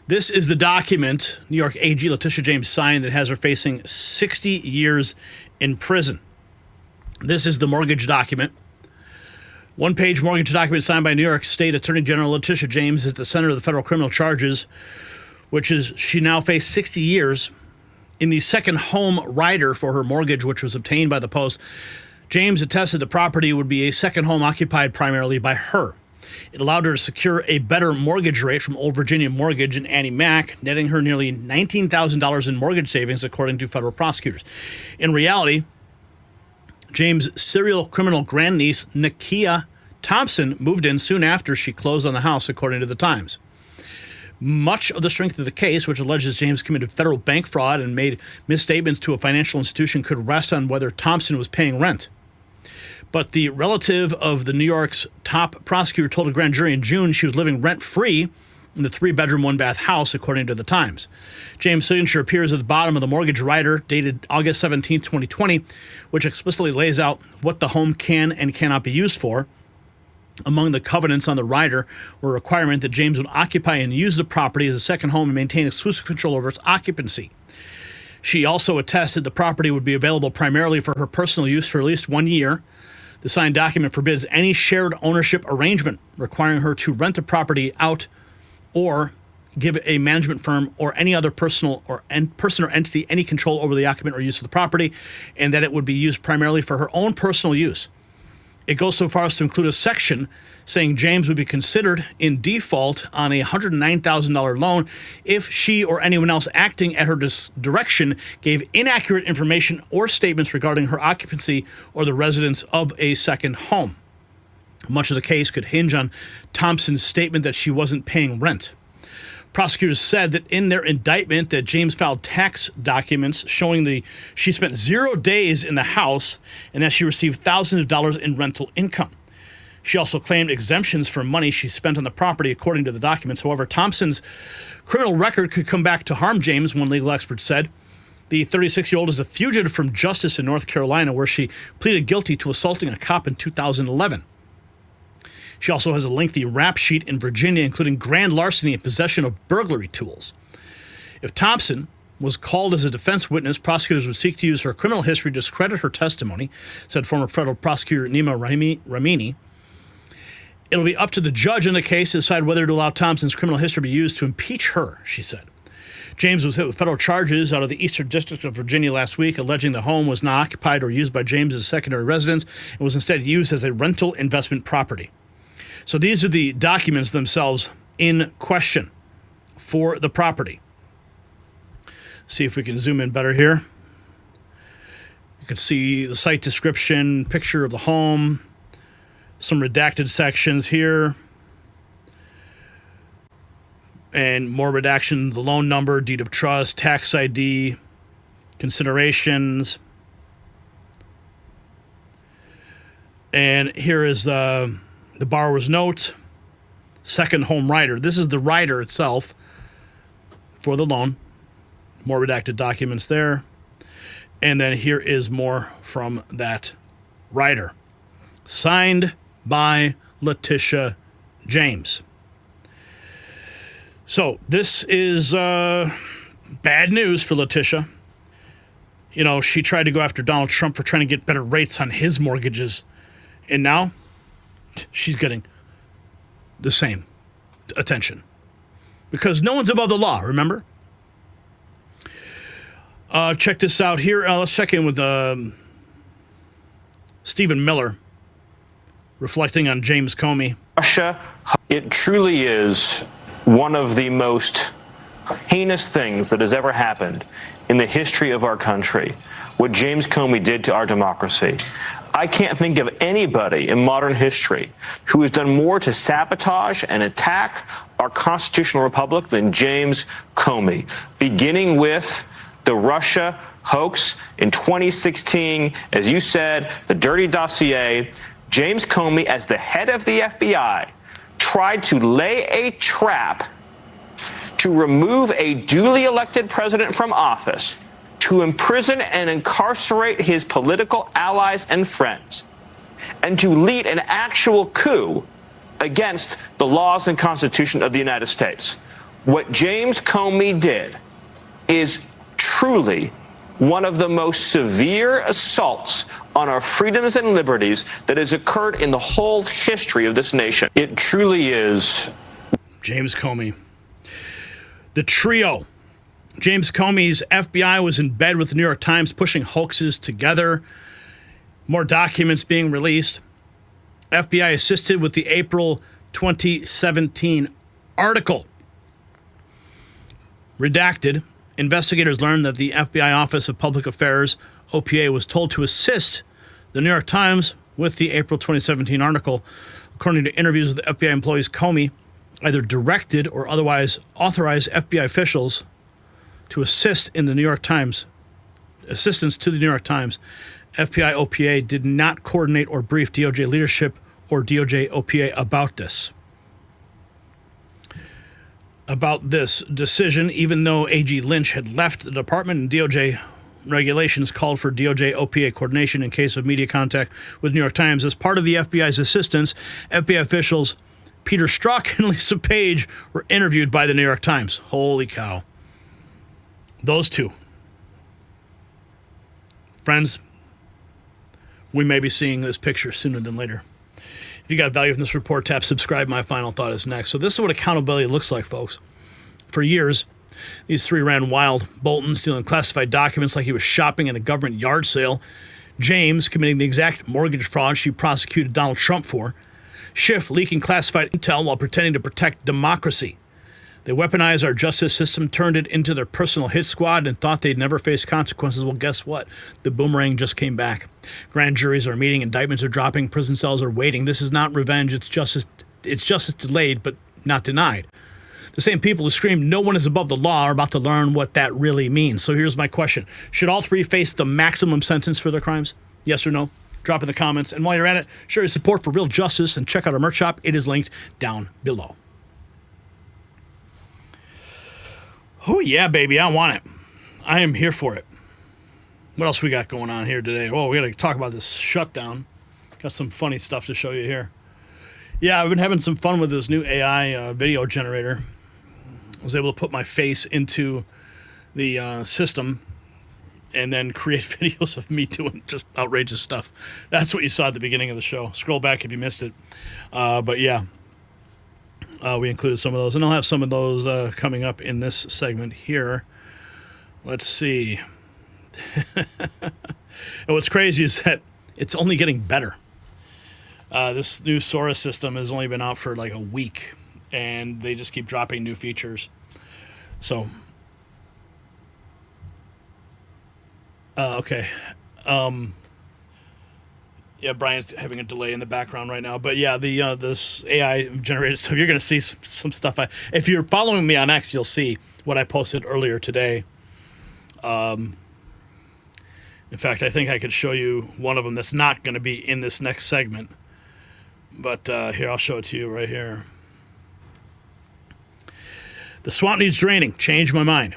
This is the document New York AG Letitia James signed that has her facing 60 years in prison. This is the mortgage document. One-page mortgage document signed by New York State Attorney General Letitia James is the center of the federal criminal charges, which is she now faced 60 years in the second home rider for her mortgage, which was obtained by the Post. James attested the property would be a second home occupied primarily by her. It allowed her to secure a better mortgage rate from Old Virginia Mortgage and Annie Mac, netting her nearly $19,000 in mortgage savings, according to federal prosecutors. In reality, James' serial criminal grandniece, Nakia Thompson, moved in soon after she closed on the house, according to the Times. Much of the strength of the case, which alleges James committed federal bank fraud and made misstatements to a financial institution, could rest on whether Thompson was paying rent. But the relative of the New York's top prosecutor told a grand jury in June she was living rent-free in the 3-bedroom, 1-bath house, according to the Times. James' signature appears at the bottom of the mortgage rider, dated August 17, 2020, which explicitly lays out what the home can and cannot be used for. Among the covenants on the rider were a requirement that James would occupy and use the property as a second home and maintain exclusive control over its occupancy. She also attested the property would be available primarily for her personal use for at least 1 year. The signed document forbids any shared ownership arrangement, requiring her to rent the property out or give a management firm or any other person or entity any control over the occupant or use of the property, and that it would be used primarily for her own personal use. It goes so far as to include a section saying James would be considered in default on a $109,000 loan if she or anyone else acting at her direction gave inaccurate information or statements regarding her occupancy or the residence of a second home. Much of the case could hinge on Thompson's statement that she wasn't paying rent. Prosecutors said that in their indictment that James filed tax documents showing she spent 0 days in the house and that she received thousands of dollars in rental income. She also claimed exemptions for money she spent on the property, according to the documents. However, Thompson's criminal record could come back to harm James, one legal expert said. The 36-year-old is a fugitive from justice in North Carolina, where she pleaded guilty to assaulting a cop in 2011. She also has a lengthy rap sheet in Virginia, including grand larceny and possession of burglary tools. If Thompson was called as a defense witness, prosecutors would seek to use her criminal history to discredit her testimony, said former federal prosecutor Nima Ramini. It'll be up to the judge in the case to decide whether to allow Thompson's criminal history to be used to impeach her, she said. James was hit with federal charges out of the Eastern District of Virginia last week, alleging the home was not occupied or used by James as a secondary residence and was instead used as a rental investment property. So these are the documents themselves in question for the property. See if we can zoom in better here. You can see the site description, picture of the home, some redacted sections here, and more redaction, the loan number, deed of trust, tax ID, considerations. And here is the borrower's note, second home rider. This is the rider itself for the loan. More redacted documents there. And then here is more from that rider. Signed by Letitia James. So this is bad news for Letitia. You know, she tried to go after Donald Trump for trying to get better rates on his mortgages. And now she's getting the same attention. Because no one's above the law, remember? Check this out here. Let's check in with Stephen Miller, reflecting on James Comey. Russia, it truly is one of the most heinous things that has ever happened in the history of our country, what James Comey did to our democracy. I can't think of anybody in modern history who has done more to sabotage and attack our constitutional republic than James Comey, beginning with the Russia hoax in 2016, as you said, the dirty dossier. James Comey, as the head of the FBI, tried to lay a trap to remove a duly elected president from office, to imprison and incarcerate his political allies and friends. and to lead an actual coup against the laws and Constitution of the United States. What James Comey did is truly one of the most severe assaults on our freedoms and liberties that has occurred in the whole history of this nation. It truly is. James Comey. The trio. James Comey's FBI was in bed with the New York Times pushing hoaxes together. More documents being released. FBI assisted with the April 2017 article. Redacted. Investigators learned that the FBI Office of Public Affairs, OPA, was told to assist the New York Times with the April 2017 article. According to interviews with the FBI employees, Comey either directed or otherwise authorized FBI officials to assist in the New York Times, assistance to the New York Times. FBI OPA did not coordinate or brief DOJ leadership or DOJ OPA about this decision, even though AG Lynch had left the department and DOJ regulations called for DOJ OPA coordination in case of media contact with New York Times. As part of the FBI's assistance, FBI officials Peter Strzok and Lisa Page were interviewed by the New York Times. Holy cow. Those two. Friends, we may be seeing this picture sooner than later. If you got value from this report, tap subscribe. My final thought is next. So this is what accountability looks like, folks. For years, these three ran wild. Bolton stealing classified documents like he was shopping at a government yard sale. James committing the exact mortgage fraud she prosecuted Donald Trump for. Schiff leaking classified intel while pretending to protect democracy. They weaponized our justice system, turned it into their personal hit squad, and thought they'd never face consequences. Well, guess what? The boomerang just came back. Grand juries are meeting, indictments are dropping, prison cells are waiting. This is not revenge. It's justice delayed, but not denied. The same people who scream no one is above the law are about to learn what that really means. So here's my question. Should all three face the maximum sentence for their crimes? Yes or no? Drop in the comments. And while you're at it, show your support for real justice and check out our merch shop. It is linked down below. Oh, yeah, baby. I want it. I am here for it. What else we got going on here today? Oh, we got to talk about this shutdown. Got some funny stuff to show you here. Yeah, I've been having some fun with this new AI video generator. I was able to put my face into the system and then create videos of me doing just outrageous stuff. That's what you saw at the beginning of the show. Scroll back if you missed it. But yeah, we included some of those. And I'll have some of those coming up in this segment here. Let's see. And what's crazy is that it's only getting better. This new Sora system has only been out for like a week, and they just keep dropping new features. So, okay. Yeah, Brian's having a delay in the background right now. But yeah, the this AI generated stuff, you're going to see some stuff. If you're following me on X, you'll see what I posted earlier today. In fact, I think I could show you one of them that's not going to be in this next segment. But here, I'll show it to you right here. The swamp needs draining. Change my mind.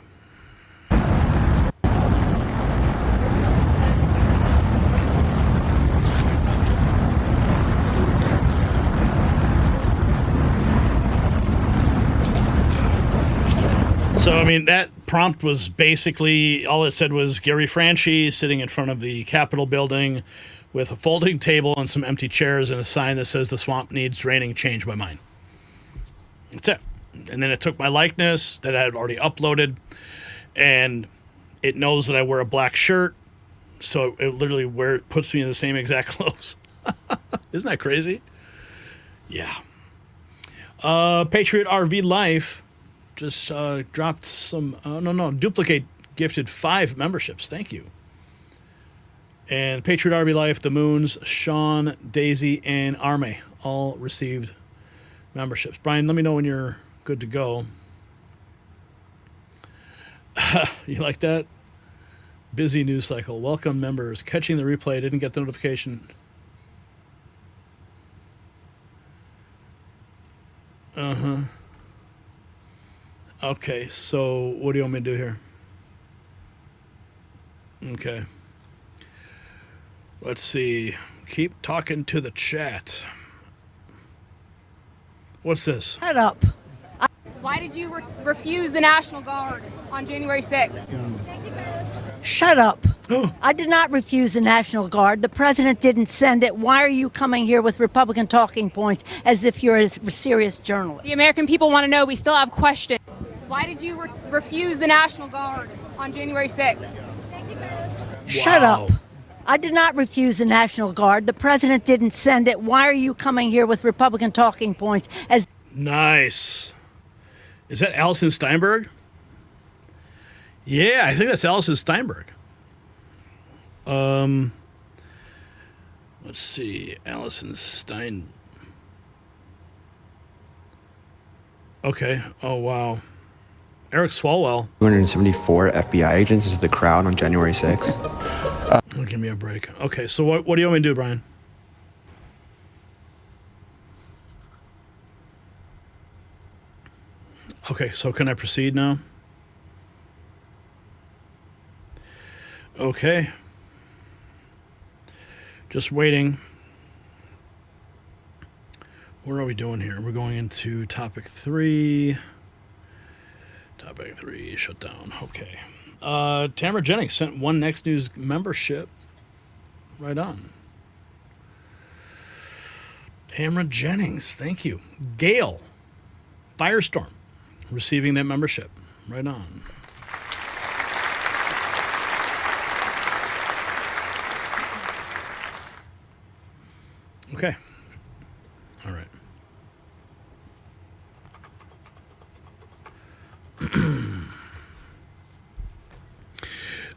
So, I mean, that prompt was basically, all it said was Gary Franchi sitting in front of the Capitol building with a folding table and some empty chairs and a sign that says the swamp needs draining, change my mind. That's it. And then it took my likeness that I had already uploaded, and it knows that I wear a black shirt, so it literally puts me in the same exact clothes. Isn't that crazy? Yeah. Patriot RV Life just dropped some, Duplicate gifted 5 memberships. Thank you. And Patriot RV Life, The Moons, Sean, Daisy, and Arme all received memberships. Brian, let me know when you're good to go. You like that? Busy news cycle. Welcome, members. Catching the replay. Didn't get the notification. Uh-huh. Okay, so what do you want me to do here? Okay. Let's see. Keep talking to the chat. What's this? Shut up. Why did you refuse the National Guard on January 6th? Shut up. I did not refuse the National Guard. The president didn't send it. Why are you coming here with Republican talking points as if you're a serious journalist? The American people want to know. We still have questions. Why did you refuse the National Guard on January 6th? Shut up. I did not refuse the National Guard. The president didn't send it. Why are you coming here with Republican talking points as... Nice. Is that Alison Steinberg? Yeah, I think that's Alison Steinberg. Let's see. Alison Stein. Okay. Oh, wow. Eric Swalwell. 274 FBI agents into the crowd on January 6th. Give me a break. Okay, so what do you want me to do, Brian? Okay, so can I proceed now? Okay. Just waiting. What are we doing here? We're going into topic 3. Topic 3, shutdown. Okay. Tamara Jennings sent one Next News membership. Right on. Tamara Jennings, thank you. Gail Firestorm receiving that membership. Right on. Okay. All right.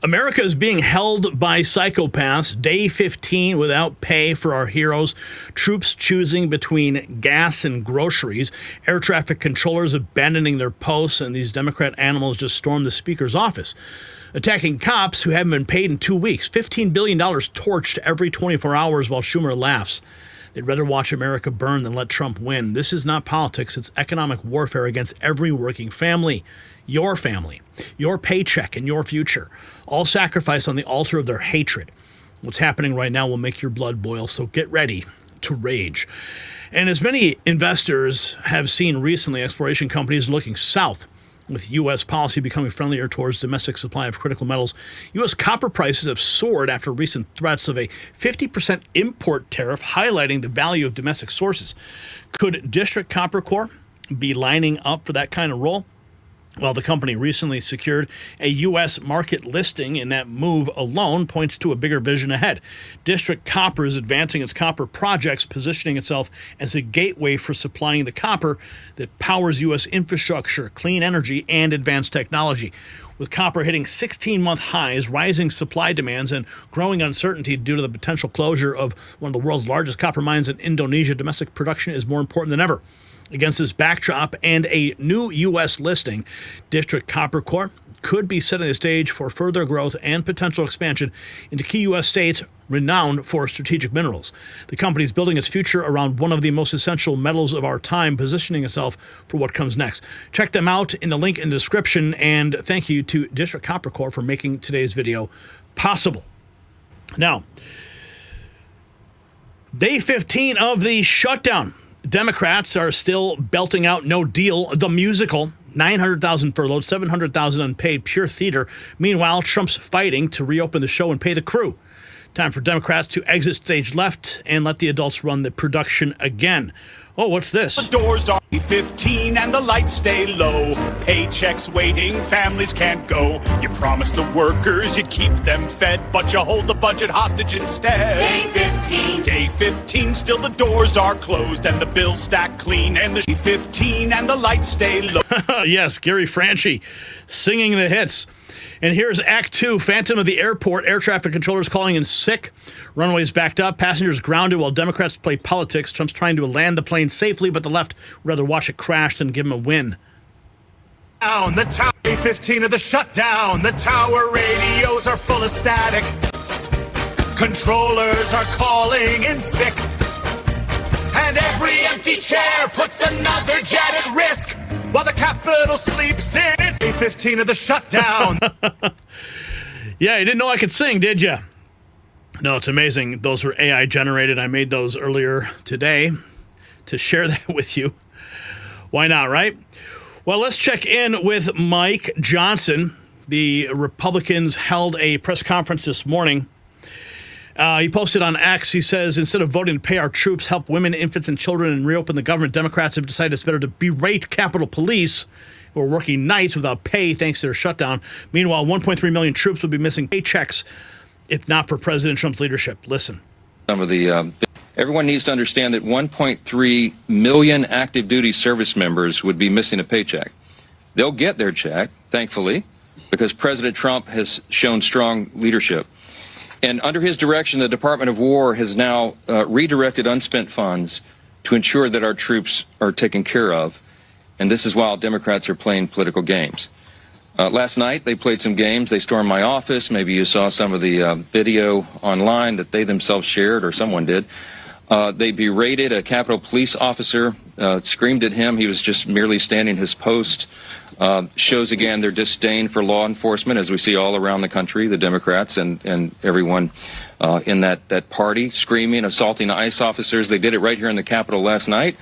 America is being held by psychopaths. Day 15 without pay for our heroes. Troops choosing between gas and groceries. Air traffic controllers abandoning their posts, and these Democrat animals just stormed the Speaker's office, attacking cops who haven't been paid in 2 weeks. $15 billion torched every 24 hours while Schumer laughs. They'd rather watch America burn than let Trump win. This is not politics. It's economic warfare against every working family, your paycheck, and your future, all sacrificed on the altar of their hatred. What's happening right now will make your blood boil, so get ready to rage. And as many investors have seen recently, exploration companies looking south. With U.S. policy becoming friendlier towards domestic supply of critical metals, U.S. copper prices have soared after recent threats of a 50% import tariff, highlighting the value of domestic sources. Could District Copper Corp be lining up for that kind of role? Well, the company recently secured a U.S. market listing, and that move alone points to a bigger vision ahead. District Copper is advancing its copper projects, positioning itself as a gateway for supplying the copper that powers U.S. infrastructure, clean energy, and advanced technology. With copper hitting 16-month highs, rising supply demands, and growing uncertainty due to the potential closure of one of the world's largest copper mines in Indonesia, domestic production is more important than ever. Against this backdrop and a new U.S. listing, District Copper Corp could be setting the stage for further growth and potential expansion into key U.S. states renowned for strategic minerals. The company is building its future around one of the most essential metals of our time, positioning itself for what comes next. Check them out in the link in the description, and thank you to District Copper Corp for making today's video possible. Now, day 15 of the shutdown. Democrats are still belting out No Deal, the musical, 900,000 furloughed, 700,000 unpaid, pure theater. Meanwhile, Trump's fighting to reopen the show and pay the crew. Time for Democrats to exit stage left and let the adults run the production again. Oh, what's this? The doors are 15 and the lights stay low. Paychecks waiting, families can't go. You promise the workers you'd keep them fed, but you hold the budget hostage instead. Day 15. Day 15, still the doors are closed and the bills stack clean. And the 15 and the lights stay low. Yes, Gary Franchi singing the hits. And here's Act 2, Phantom of the Airport. Air traffic controllers calling in sick. Runways backed up. Passengers grounded while Democrats play politics. Trump's trying to land the plane safely, but the left would rather watch it crash than give him a win. Down the tower, day 15 of the shutdown. The tower radios are full of static. Controllers are calling in sick. And every empty chair puts another jet at risk. While the Capitol sleeps in its day 15 of the shutdown. Yeah, you didn't know I could sing, did you? No, it's amazing. Those were AI generated. I made those earlier today to share that with you. Why not, right? Well, let's check in with Mike Johnson. The Republicans held a press conference this morning. He posted on X, he says, instead of voting to pay our troops, help women, infants, and children, and reopen the government, Democrats have decided it's better to berate Capitol Police, who are working nights without pay thanks to their shutdown. Meanwhile, 1.3 million troops would be missing paychecks if not for President Trump's leadership. Listen. Some of the everyone needs to understand that 1.3 million active duty service members would be missing a paycheck. They'll get their check, thankfully, because President Trump has shown strong leadership. And under his direction, the Department of War has now redirected unspent funds to ensure that our troops are taken care of. And this is while Democrats are playing political games. Last night, they played some games. They stormed my office. Maybe you saw some of the video online that they themselves shared, or someone did. They berated a Capitol Police officer, screamed at him. He was just merely standing his post. Shows again their disdain for law enforcement, as we see all around the country, the Democrats and everyone in that party screaming, assaulting ICE officers. They did it right here in the Capitol last night.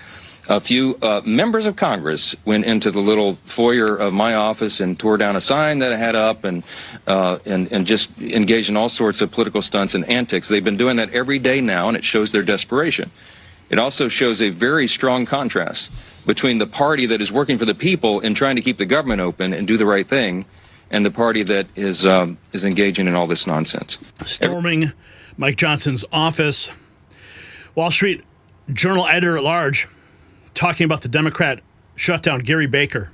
A few members of Congress went into the little foyer of my office and tore down a sign that I had up and just engaged in all sorts of political stunts and antics. They've been doing that every day now, and it shows their desperation. It also shows a very strong contrast between the party that is working for the people and trying to keep the government open and do the right thing, and the party that is engaging in all this nonsense. Storming Mike Johnson's office. Wall Street Journal editor-at-large talking about the Democrat shutdown, Gary Baker.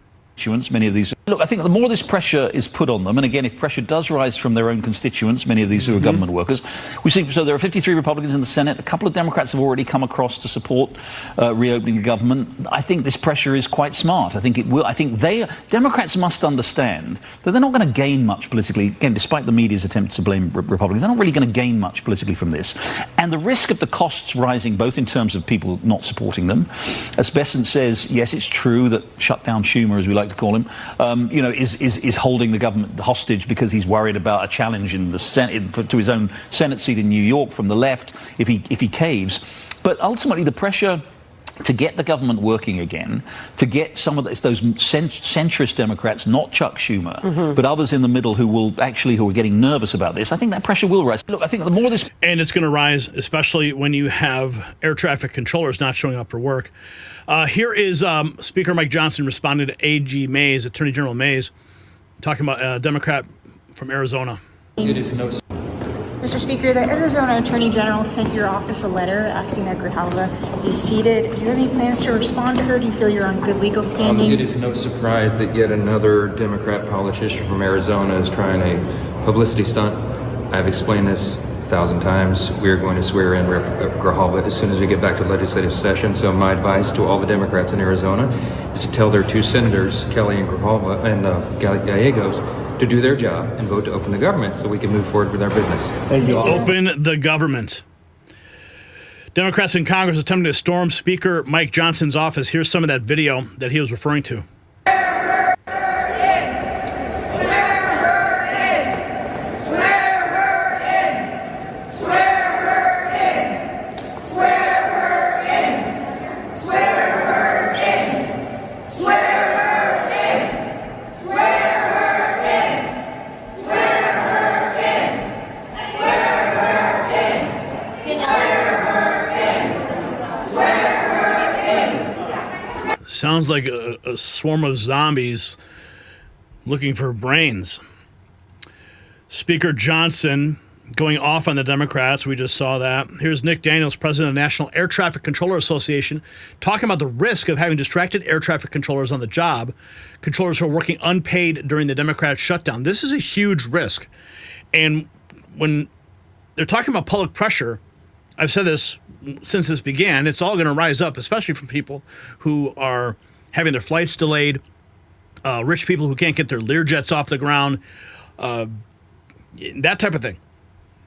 Many of these. Look, I think the more this pressure is put on them, and again, if pressure does rise from their own constituents, many of these who are government workers, we see. So there are 53 Republicans in the Senate. A couple of Democrats have already come across to support reopening the government. I think this pressure is quite smart. I think it will. I think Democrats must understand that they're not going to gain much politically. Again, despite the media's attempts to blame Republicans, they're not really going to gain much politically from this. And the risk of the costs rising, both in terms of people not supporting them, as Bessent says, yes, it's true that Shutdown Schumer, as we like to call him, is holding the government hostage because he's worried about a challenge in the Senate to his own Senate seat in New York from the left if he caves. But ultimately, the pressure to get the government working again, to get some of those centrist Democrats, not Chuck Schumer, but others in the middle who are getting nervous about this, I think that pressure will rise. Look, I think the more this... And it's going to rise, especially when you have air traffic controllers not showing up for work. Here is Speaker Mike Johnson responding to AG Mays, Attorney General Mays, talking about a Democrat from Arizona. It is no... Mr. Speaker, the Arizona Attorney General sent your office a letter asking that Grijalva be seated. Do you have any plans to respond to her? Do you feel you're on good legal standing? It is no surprise that yet another Democrat politician from Arizona is trying a publicity stunt. I've explained this 1,000 times. We are going to swear in Grijalva as soon as we get back to legislative session. So my advice to all the Democrats in Arizona is to tell their two senators, Kelly and Grijalva and Gallegos, to do their job and vote to open the government so we can move forward with our business. Thank you. Open the government. Democrats in Congress attempting to storm Speaker Mike Johnson's office. Here's some of that video that he was referring to. Sounds like a swarm of zombies looking for brains. Speaker Johnson going off on the Democrats. We just saw that. Here's Nick Daniels, president of the National Air Traffic Controller Association, talking about the risk of having distracted air traffic controllers on the job, controllers who are working unpaid during the Democrat shutdown. This is a huge risk. And when they're talking about public pressure, I've said this since this began, it's all going to rise up, especially from people who are having their flights delayed, rich people who can't get their Learjets off the ground, that type of thing.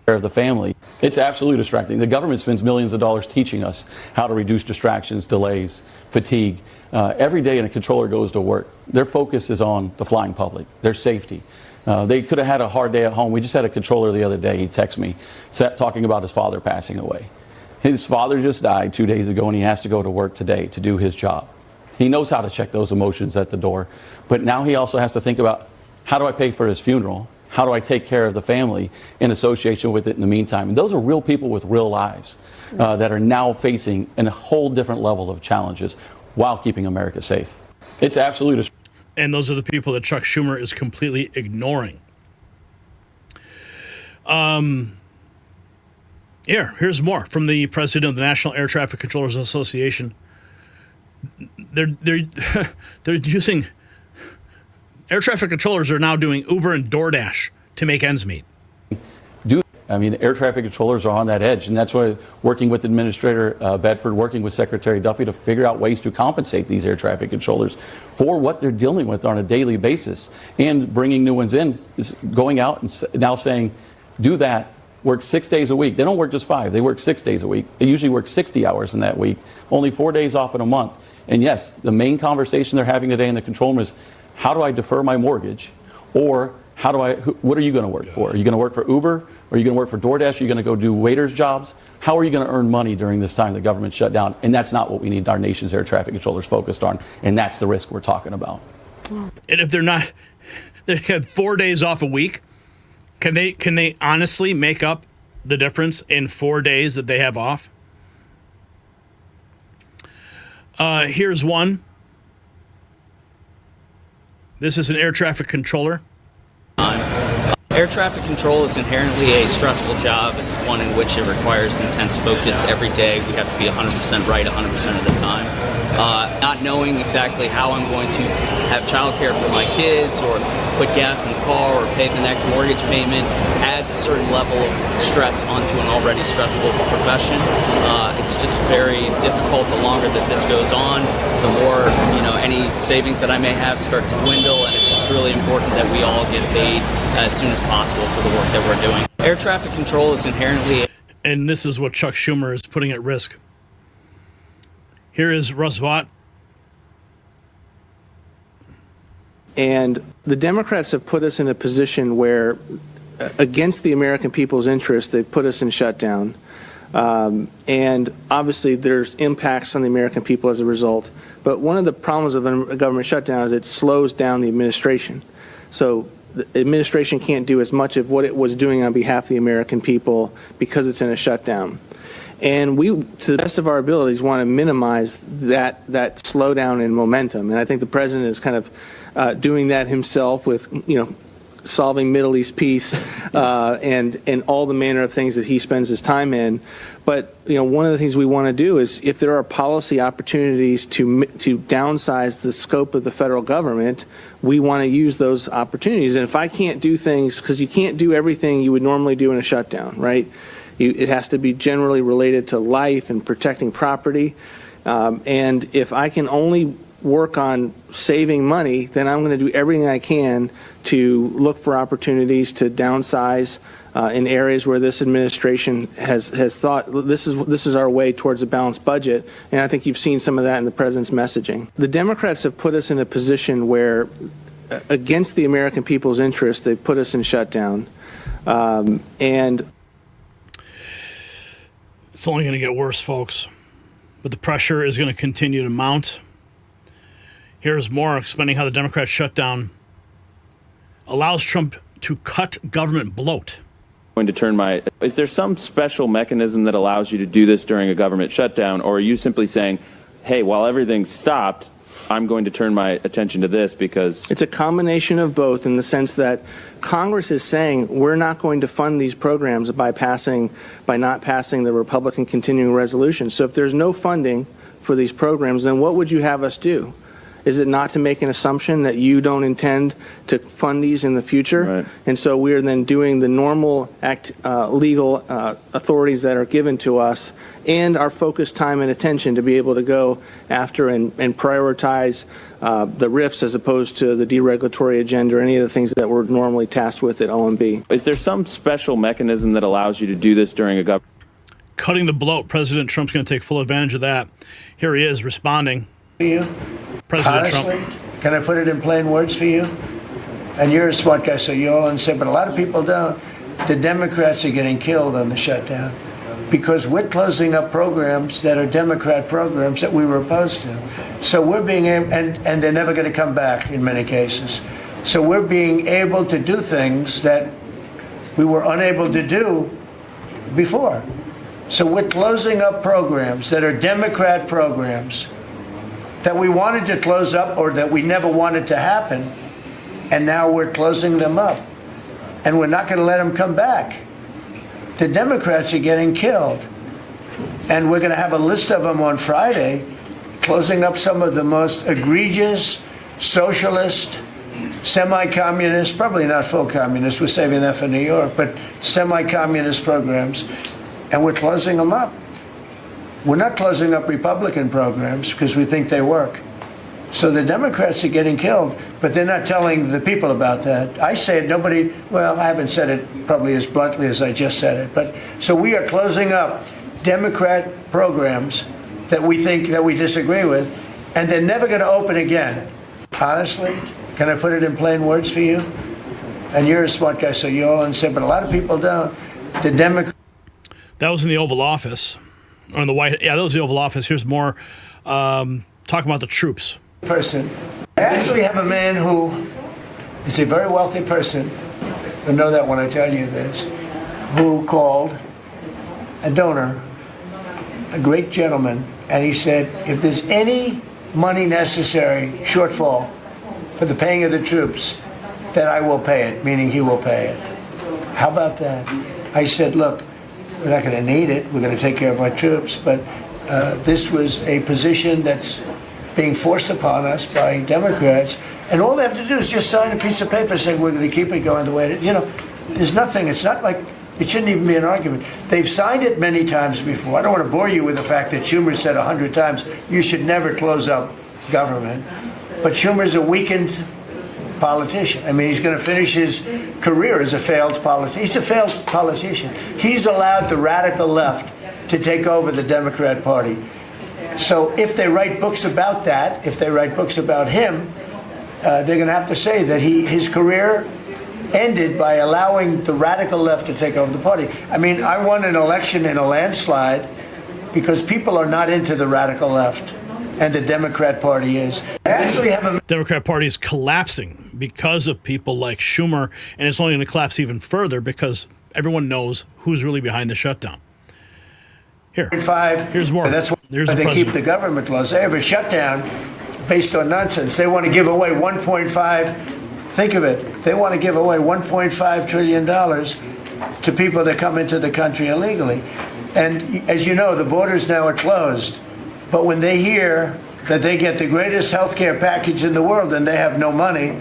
Of the family. It's absolutely distracting. The government spends millions of dollars teaching us how to reduce distractions, delays, fatigue. Every day a controller goes to work, their focus is on the flying public, their safety. They could have had a hard day at home. We just had a controller the other day. He texted me talking about his father passing away. His father just died 2 days ago, and he has to go to work today to do his job. He knows how to check those emotions at the door. But now he also has to think about, how do I pay for his funeral? How do I take care of the family in association with it in the meantime? And those are real people with real lives that are now facing a whole different level of challenges while keeping America safe. It's absolutely. And those are the people that Chuck Schumer is completely ignoring. Here's more from the president of the National Air Traffic Controllers Association. They're using air traffic controllers are now doing Uber and DoorDash to make ends meet. Air traffic controllers are on that edge, and that's why working with Administrator Bedford, working with Secretary Duffy to figure out ways to compensate these air traffic controllers for what they're dealing with on a daily basis, and bringing new ones in, is going out and now saying, do that, work 6 days a week. They don't work just 5, they work 6 days a week. They usually work 60 hours in that week, only 4 days off in a month. And yes, the main conversation they're having today in the control room is, how do I defer my mortgage? Or what are you going to work for? Are you going to work for Uber? Are you going to work for DoorDash? Are you going to go do waiters' jobs? How are you going to earn money during this time the government shut down? And that's not what we need our nation's air traffic controllers focused on. And that's the risk we're talking about. And if they have 4 days off a week, can they honestly make up the difference in 4 days that they have off? Here's one. This is an air traffic controller. Air traffic control is inherently a stressful job. It's one in which it requires intense focus every day. We have to be 100% right 100% of the time. Not knowing exactly how I'm going to have childcare for my kids, or put gas in the car, or pay the next mortgage payment adds a certain level of stress onto an already stressful profession. It's just very difficult. The longer that this goes on, the more any savings that I may have start to dwindle, and it's just really important that we all get paid as soon as possible for the work that we're doing. Air traffic control is inherently... And this is what Chuck Schumer is putting at risk. Here is Russ Vought. And the Democrats have put us in a position where, against the American people's interest, they've put us in shutdown. And obviously there's impacts on the American people as a result. But one of the problems of a government shutdown is it slows down the administration. So the administration can't do as much of what it was doing on behalf of the American people because it's in a shutdown. And we, to the best of our abilities, want to minimize that slowdown in momentum. And I think the president is kind of doing that himself with, solving Middle East peace and all the manner of things that he spends his time in. But one of the things we want to do is, if there are policy opportunities to downsize the scope of the federal government, we want to use those opportunities. And if I can't do things, because you can't do everything you would normally do in a shutdown, right? It has to be generally related to life and protecting property. And if I can only work on saving money, then I'm going to do everything I can to look for opportunities to downsize in areas where this administration has thought this is our way towards a balanced budget. And I think you've seen some of that in the president's messaging. The Democrats have put us in a position where, against the American people's interest, they've put us in shutdown. And it's only going to get worse, folks. But the pressure is going to continue to mount. Here's more explaining how the Democrat shutdown allows Trump to cut government bloat. Is there some special mechanism that allows you to do this during a government shutdown, or are you simply saying, hey, while everything's stopped, I'm going to turn my attention to this because... It's a combination of both, in the sense that Congress is saying we're not going to fund these programs by not passing the Republican continuing resolution. So if there's no funding for these programs, then what would you have us do? Is it not to make an assumption that you don't intend to fund these in the future? Right. And so we are then doing the normal legal authorities that are given to us, and our focused time and attention to be able to go after and prioritize the RIFs as opposed to the deregulatory agenda or any of the things that we're normally tasked with at OMB. Is there some special mechanism that allows you to do this during a government? Cutting the bloat. President Trump's going to take full advantage of that. Here he is responding. You? President Honestly, Trump. Can I put it in plain words for you? and you're a smart guy, so you all understand, but a lot of people don't. The Democrats are getting killed on the shutdown because we're closing up programs that are Democrat programs that we were opposed to. So we're being able, and they're never going to come back in many cases. So we're being able to do things that we were unable to do before. So we're closing up programs that are Democrat programs that we wanted to close up or that we never wanted to happen, and now we're closing them up. And we're not going to let them come back. The Democrats are getting killed. And we're going to have a list of them on Friday, closing up some of the most egregious, socialist, semi-communist, probably not full communist, we're saving that for New York, but semi-communist programs, and we're closing them up. We're not closing up Republican programs because we think they work. So the Democrats are getting killed, but they're not telling the people about that. I say it, nobody, well, I haven't said it probably as bluntly as I just said it, but so we are closing up Democrat programs that we think that we disagree with, and they're never going to open again. Honestly, can I put it in plain words for you? And you're a smart guy, so you all understand, but a lot of people don't. The Democrats. That was in the Oval Office, or in the White. Yeah, that was the Oval Office. Here's more talking about the troops. Person. I actually have a man who is a very wealthy person. You'll know that when I tell you this. Who called a donor, a great gentleman, and he said, if there's any money necessary, shortfall, for the paying of the troops, then I will pay it, meaning he will pay it. How about that? I said, look, we're not going to need it. We're going to take care of our troops. But this was a position that's being forced upon us by Democrats. And all they have to do is just sign a piece of paper saying we're going to keep it going the way it is. You know, there's nothing. It's not like it shouldn't even be an argument. They've signed it many times before. I don't want to bore you with the fact that Schumer said 100 times you should never close up government. But Schumer's a weakened politician. I mean, he's going to finish his career as a failed politician. He's a failed politician. He's allowed the radical left to take over the Democrat Party. So if they write books about that, if they write books about him, they're going to have to say that his career ended by allowing the radical left to take over the party. I mean, I won an election in a landslide because people are not into the radical left, and the Democrat Party is. I actually have a Democrat Party is collapsing because of people like Schumer, and it's only going to collapse even further because everyone knows who's really behind the shutdown. Here's more. That's why they keep the government closed. They have a shutdown based on nonsense. They want to give away 1.5. Think of it. They want to give away $1.5 trillion to people that come into the country illegally. And as you know, the borders now are closed. But when they hear that they get the greatest health care package in the world and they have no money,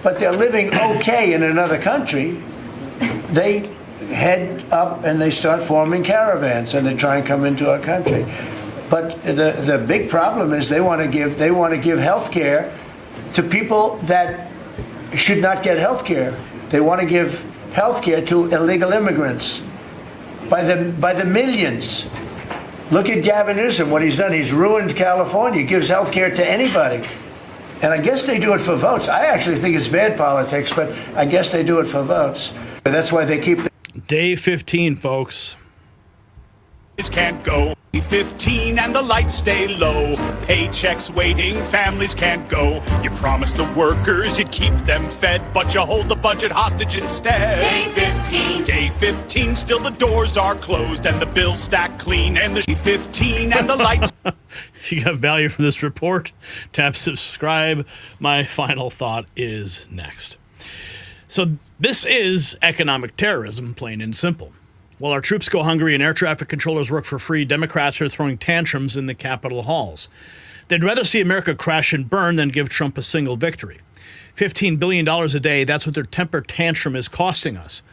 but they're living okay in another country, they head up and they start forming caravans and they try and come into our country. But the big problem is they want to give health care to people that should not get health care. They want to give health care to illegal immigrants by the millions. Look at Gavin Newsom, what he's done. He's ruined California. He gives health care to anybody. And I guess they do it for votes. I actually think it's bad politics, but I guess they do it for votes. That's why they keep Day 15, folks. Can't go. 15 and the lights stay low. Paychecks waiting, families can't go. You promised the workers you'd keep them fed, but you hold the budget hostage instead. Day 15. Day 15, still the doors are closed and the bills stack clean. And the 15 and the lights. If you got value from this report, tap subscribe. My final thought is next. So this is economic terrorism, plain and simple. While our troops go hungry and air traffic controllers work for free, Democrats are throwing tantrums in the Capitol halls. They'd rather see America crash and burn than give Trump a single victory. $15 billion a day, that's what their temper tantrum is costing us.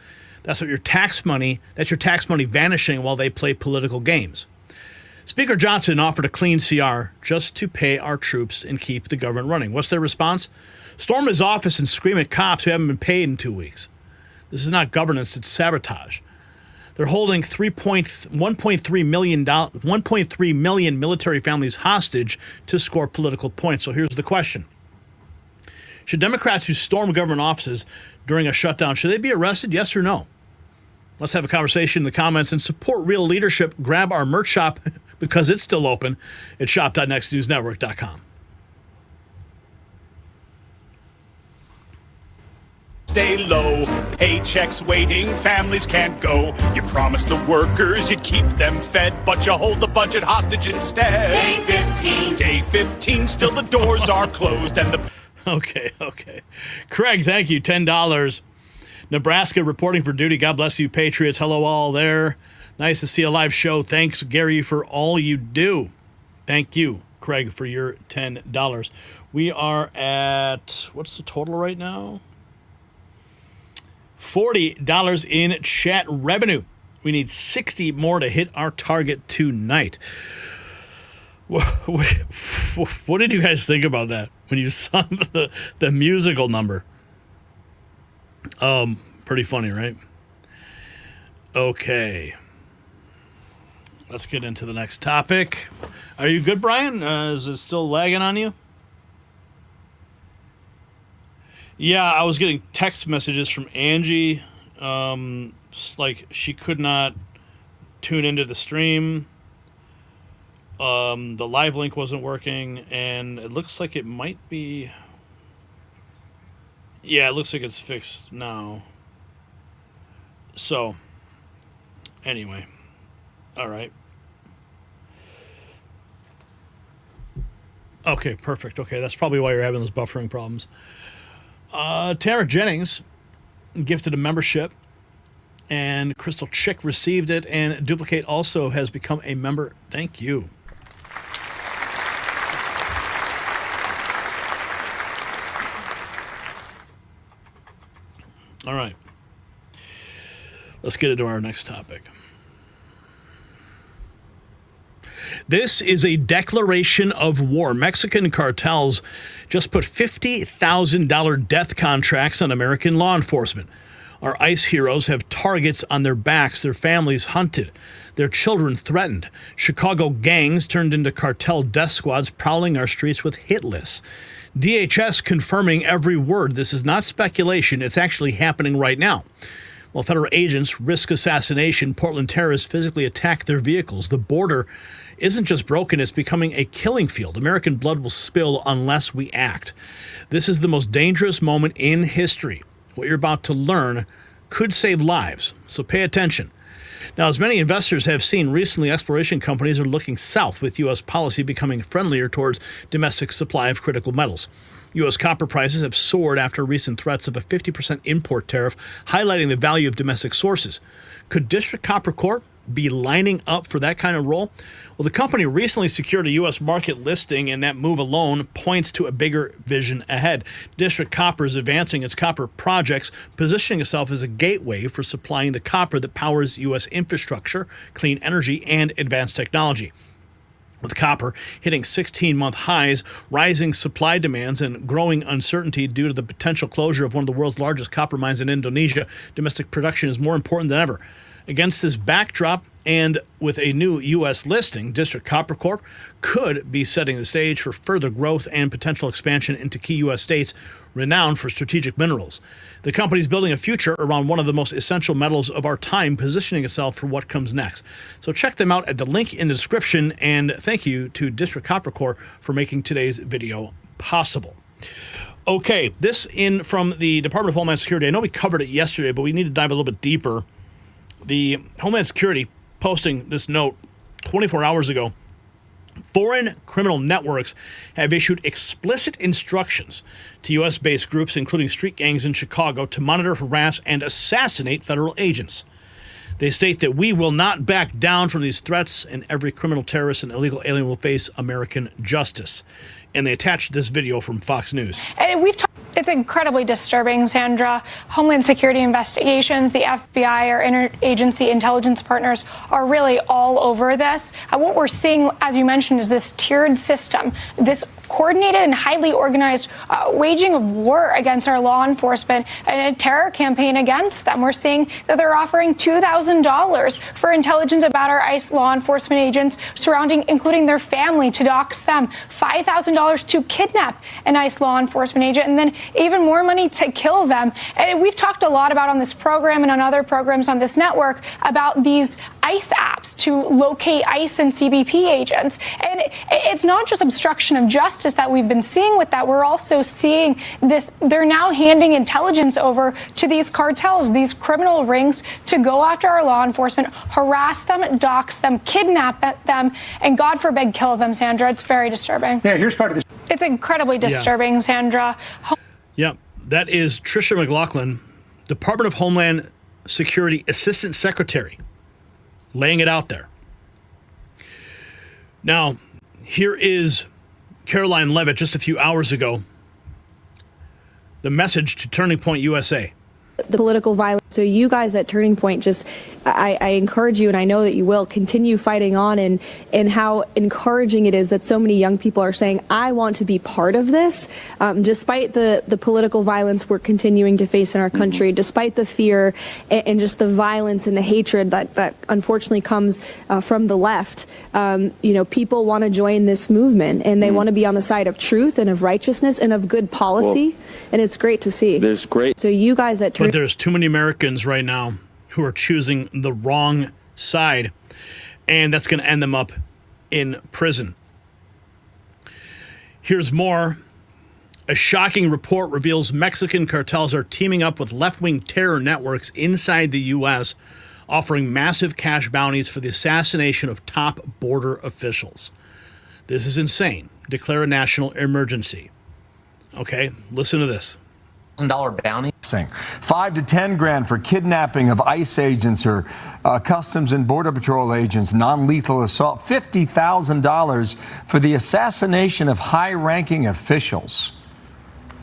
That's your tax money vanishing while they play political games. Speaker Johnson offered a clean CR just to pay our troops and keep the government running. What's their response? Storm his office and scream at cops who haven't been paid in 2 weeks. This is not governance, it's sabotage. They're holding 1.3 million military families hostage to score political points. So here's the question. Should Democrats who storm government offices during a shutdown, should they be arrested? Yes or no? Let's have a conversation in the comments and support real leadership. Grab our merch shop because it's still open at shop.nextnewsnetwork.com. Stay low, paychecks waiting, families can't go. You promised the workers you'd keep them fed, but you hold the budget hostage instead. Day 15, still the doors are closed and the... Okay. Craig, thank you, $10. Nebraska reporting for duty. God bless you, Patriots. Hello, all there. Nice to see a live show. Thanks, Gary, for all you do. Thank you, Craig, for your $10. We are at, what's the total right now? $40 in chat revenue. We need 60 more to hit our target tonight. What did you guys think about that when you saw the musical number? Pretty funny, right? Okay. Let's get into the next topic. Are you good, Brian? Is it still lagging on you? Yeah, I was getting text messages from Angie. Like she could not tune into the stream. The live link wasn't working, and it looks like it might be... Yeah, it looks like it's fixed now. So, anyway. All right. Okay, perfect. Okay, that's probably why you're having those buffering problems. Tara Jennings gifted a membership, and Crystal Chick received it, and Duplicate also has become a member. Thank you. All right. Let's get into our next topic. This is a declaration of war. Mexican cartels just put $50,000 death contracts on American law enforcement. Our ICE heroes have targets on their backs, their families hunted, their children threatened. Chicago gangs turned into cartel death squads prowling our streets with hit lists. DHS confirming every word. This is not speculation. It's actually happening right now. While federal agents risk assassination, Portland terrorists physically attack their vehicles. The border isn't just broken, it's becoming a killing field. American blood will spill unless we act. This is the most dangerous moment in history. What you're about to learn could save lives, so pay attention. Now, as many investors have seen recently, exploration companies are looking south, with U.S. policy becoming friendlier towards domestic supply of critical metals. U.S. copper prices have soared after recent threats of a 50% import tariff, highlighting the value of domestic sources. Could District Copper Corp be lining up for that kind of role? Well, the company recently secured a U.S. market listing, and that move alone points to a bigger vision ahead. District Copper is advancing its copper projects, positioning itself as a gateway for supplying the copper that powers U.S. infrastructure, clean energy, and advanced technology. With copper hitting 16-month highs, rising supply demands, and growing uncertainty due to the potential closure of one of the world's largest copper mines in Indonesia, domestic production is more important than ever. Against this backdrop, and with a new U.S. listing, District Copper Corp could be setting the stage for further growth and potential expansion into key U.S. states renowned for strategic minerals. The company is building a future around one of the most essential metals of our time, positioning itself for what comes next. So check them out at the link in the description, and thank you to District Copper Corp for making today's video possible. Okay, this in from the Department of Homeland Security. I know we covered it yesterday, but we need to dive a little bit deeper. The Homeland Security posting this note 24 hours ago. Foreign criminal networks have issued explicit instructions to U.S.-based groups, including street gangs in Chicago, to monitor, harass, and assassinate federal agents. They state that we will not back down from these threats, and every criminal, terrorist, and illegal alien will face American justice. And they attached this video from Fox News. And it's incredibly disturbing, Sandra. Homeland Security investigations, the FBI, our interagency intelligence partners are really all over this. What we're seeing, as you mentioned, is this tiered system, this coordinated and highly organized waging of war against our law enforcement and a terror campaign against them. We're seeing that they're offering $2,000 for intelligence about our ICE law enforcement agents surrounding, including their family, to dox them, $5,000 to kidnap an ICE law enforcement agent, and then even more money to kill them. And we've talked a lot about on this program and on other programs on this network about these ICE apps to locate ICE and CBP agents. And it's not just obstruction of justice that we've been seeing with that. We're also seeing this. They're now handing intelligence over to these cartels, these criminal rings, to go after our law enforcement, harass them, dox them, kidnap them, and God forbid, kill them, Sandra. It's very disturbing. Yeah, here's part of this. It's incredibly disturbing, Sandra. Yeah, that is Tricia McLaughlin, Department of Homeland Security Assistant Secretary, laying it out there. Now, here is Caroline Levitt just a few hours ago. The message to Turning Point USA. The political violence. So you guys at Turning Point, just I encourage you, and I know that you will, continue fighting on, and how encouraging it is that so many young people are saying, I want to be part of this, despite the political violence we're continuing to face in our country, despite the fear and just the violence and the hatred that unfortunately comes from the left. People want to join this movement, and they want to be on the side of truth and of righteousness and of good policy, and it's great to see. There's great. So you guys at Turning But there's too many Americans right now who are choosing the wrong side, and that's going to end them up in prison. Here's more. A shocking report reveals Mexican cartels are teaming up with left-wing terror networks inside the U.S., offering massive cash bounties for the assassination of top border officials. This is insane. Declare a national emergency. Okay, listen to this. $1,000 bounty. 5 to 10 grand for kidnapping of ICE agents or Customs and Border Patrol agents, non-lethal assault. $50,000 for the assassination of high-ranking officials.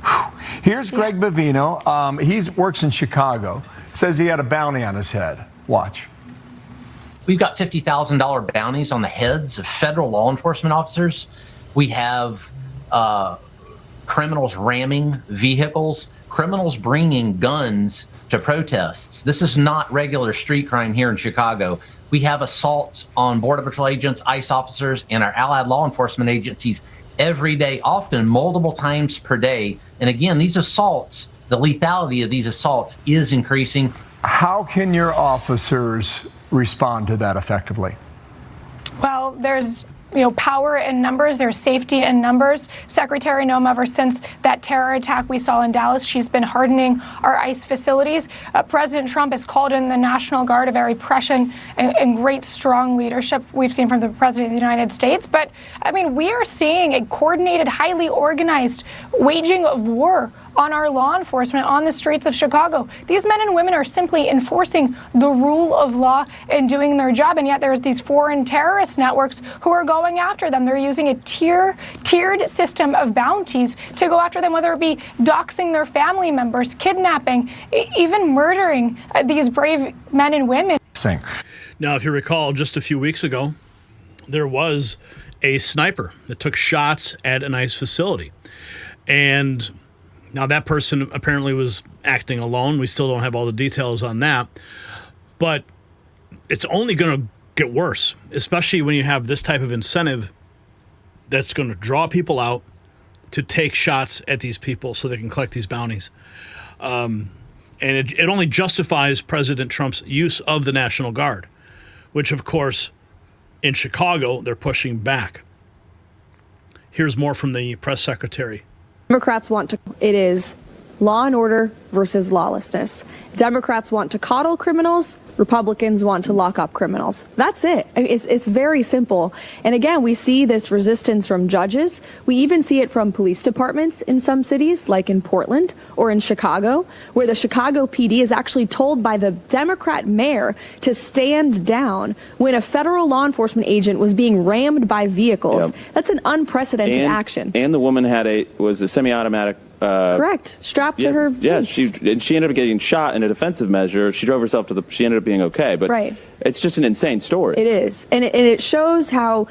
Whew. Here's Greg Bavino. He works in Chicago. Says he had a bounty on his head. Watch. We've got $50,000 bounties on the heads of federal law enforcement officers. We have criminals ramming vehicles, criminals bringing guns to protests. This is not regular street crime here in Chicago. We have assaults on Border Patrol agents, ICE officers, and our allied law enforcement agencies every day, often multiple times per day. And again, these assaults, the lethality of these assaults is increasing. How can your officers respond to that effectively? Well, there's power in numbers. There's safety in numbers. Secretary Noem, ever since that terror attack we saw in Dallas, she's been hardening our ICE facilities. President Trump has called in the National Guard, a very prescient and great, strong leadership we've seen from the President of the United States. But, we are seeing a coordinated, highly organized waging of war on our law enforcement on the streets of Chicago. These men and women are simply enforcing the rule of law and doing their job, and yet there's these foreign terrorist networks who are going after them. They're using a tiered system of bounties to go after them, whether it be doxing their family members, kidnapping, even murdering these brave men and women. Now, if you recall, just a few weeks ago, there was a sniper that took shots at an ICE facility. And now, that person apparently was acting alone. We still don't have all the details on that. But it's only going to get worse, especially when you have this type of incentive that's going to draw people out to take shots at these people so they can collect these bounties. And it only justifies President Trump's use of the National Guard, which, of course, in Chicago, they're pushing back. Here's more from the press secretary. Democrats want to, it is law and order versus lawlessness. Democrats want to coddle criminals. Republicans want to lock up criminals. That's it. It's very simple. And again, we see this resistance from judges. We even see it from police departments in some cities, like in Portland or in Chicago, where the Chicago PD is actually told by the Democrat mayor to stand down when a federal law enforcement agent was being rammed by vehicles. Yep. That's an unprecedented action. And the woman was a semi-automatic. Correct. Strapped to her. Yeah, she ended up getting shot in a defensive measure. She drove herself she ended up being okay. But it's just an insane story. It is. And it shows how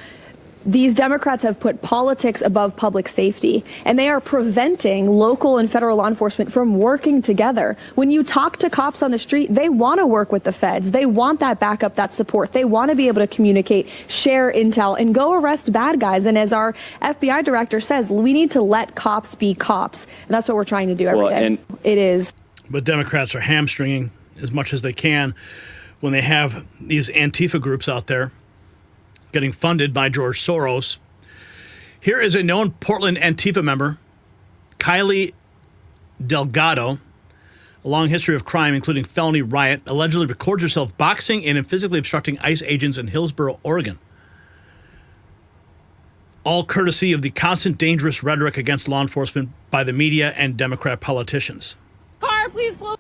These Democrats have put politics above public safety, and they are preventing local and federal law enforcement from working together. When you talk to cops on the street, they want to work with the feds. They want that backup, that support. They want to be able to communicate, share intel, and go arrest bad guys. And as our FBI director says, we need to let cops be cops. And that's what we're trying to do every day. It is. But Democrats are hamstringing as much as they can when they have these Antifa groups out there getting funded by George Soros. Here is a known Portland Antifa member, Kylie Delgado, a long history of crime, including felony riot, allegedly records herself boxing in and physically obstructing ICE agents in Hillsboro, Oregon. All courtesy of the constant dangerous rhetoric against law enforcement by the media and Democrat politicians. Car, please pull.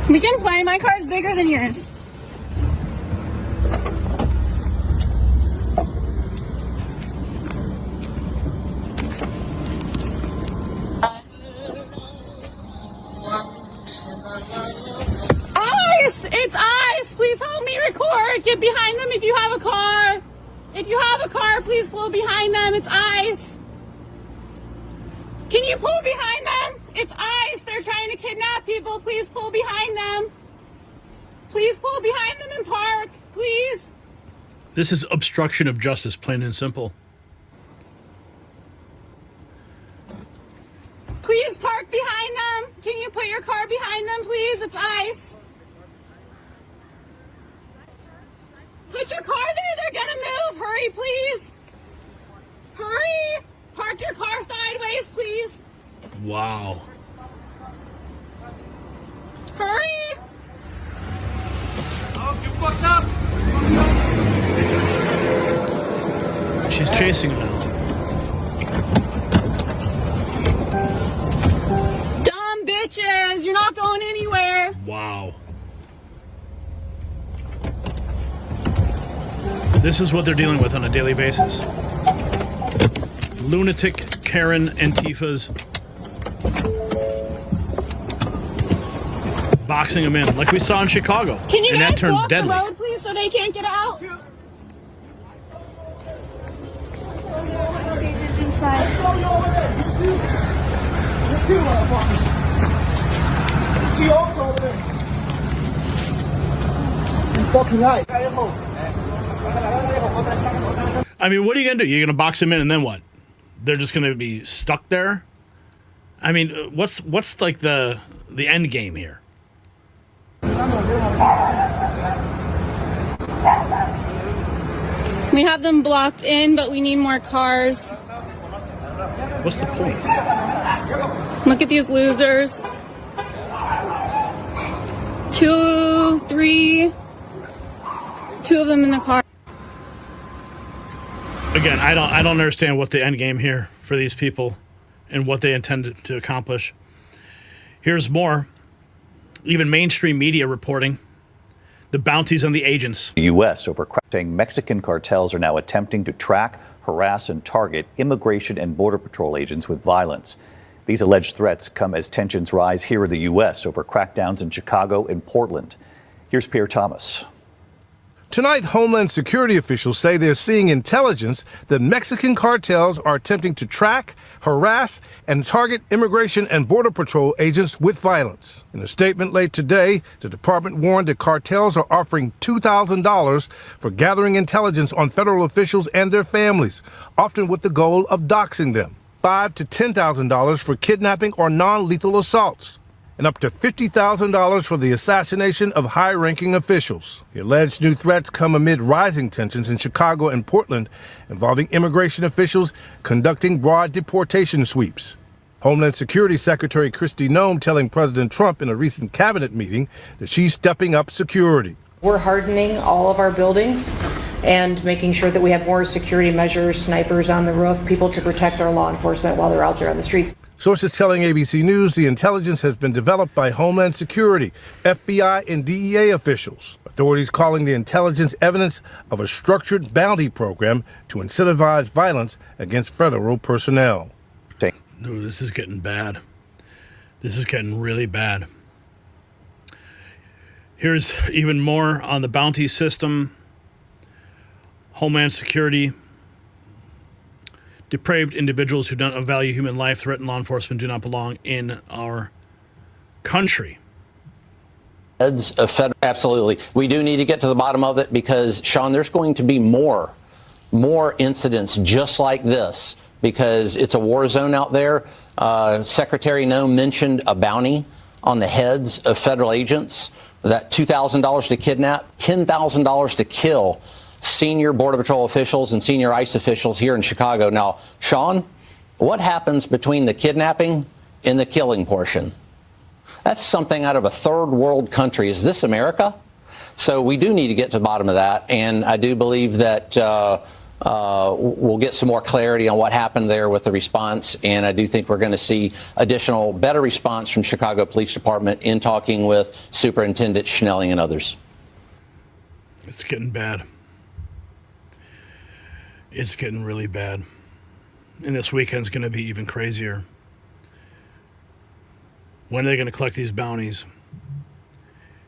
We can play. My car's bigger than yours. Ice! It's ice! Please help me record. Get behind them if you have a car. If you have a car, please pull behind them. It's ice. Can you pull behind them? It's ice. They're trying to kidnap people. Please pull behind them. Please pull behind them and park. Please. This is obstruction of justice, plain and simple. Please park behind them. Can you put your car behind them, please? It's ice. Put your car there. They're going to move. Hurry, please. Hurry. Park your car sideways, please. Wow. Hurry. Oh, you fucked up. She's chasing him now. Dumb bitches. You're not going anywhere. Wow. This is what they're dealing with on a daily basis. Lunatic Karen Antifas boxing them in, like we saw in Chicago. Can you and guys that turned block deadly. the road, please, so they can't get out? I mean, what are you going to do? You're going to box them in and then what? They're just going to be stuck there? I mean, what's like the end game here? We have them blocked in, but we need more cars. What's the point? Look at these losers. 2, 3, 2 of them in the car. Again, I don't understand what the end game here for these people and what they intend to accomplish. Here's more. Even mainstream media reporting the bounties on the agents. The U.S. over saying Mexican cartels are now attempting to track, harass, and target immigration and border patrol agents with violence. These alleged threats come as tensions rise here in the U.S. over crackdowns in Chicago and Portland. Here's Pierre Thomas. Tonight, Homeland Security officials say they're seeing intelligence that Mexican cartels are attempting to track, harass, and target immigration and border patrol agents with violence. In a statement late today, the department warned that cartels are offering $2,000 for gathering intelligence on federal officials and their families, often with the goal of doxing them. $5,000 to $10,000 for kidnapping or non-lethal assaults, and up to $50,000 for the assassination of high-ranking officials. The alleged new threats come amid rising tensions in Chicago and Portland involving immigration officials conducting broad deportation sweeps. Homeland Security Secretary Kristi Noem telling President Trump in a recent cabinet meeting that she's stepping up security. We're hardening all of our buildings and making sure that we have more security measures, snipers on the roof, people to protect our law enforcement while they're out there on the streets. Sources telling ABC News the intelligence has been developed by Homeland Security, FBI, and DEA officials. Authorities calling the intelligence evidence of a structured bounty program to incentivize violence against federal personnel. Ooh, this is getting bad. This is getting really bad. Here's even more on the bounty system. Homeland Security. Depraved individuals who don't value human life, threaten law enforcement, do not belong in our country. Absolutely. We do need to get to the bottom of it because, Sean, there's going to be more incidents just like this because it's a war zone out there. Secretary No mentioned a bounty on the heads of federal agents, that $2,000 to kidnap, $10,000 to kill senior Border Patrol officials and senior ICE officials here in Chicago. Now, Sean, what happens between the kidnapping and the killing portion? That's something out of a third world country. Is this America? So we do need to get to the bottom of that. And I do believe that we'll get some more clarity on what happened there with the response. And I do think we're going to see additional, better response from Chicago Police Department in talking with Superintendent Schnelling and others. It's getting bad. It's getting really bad. And this weekend's going to be even crazier. When are they going to collect these bounties?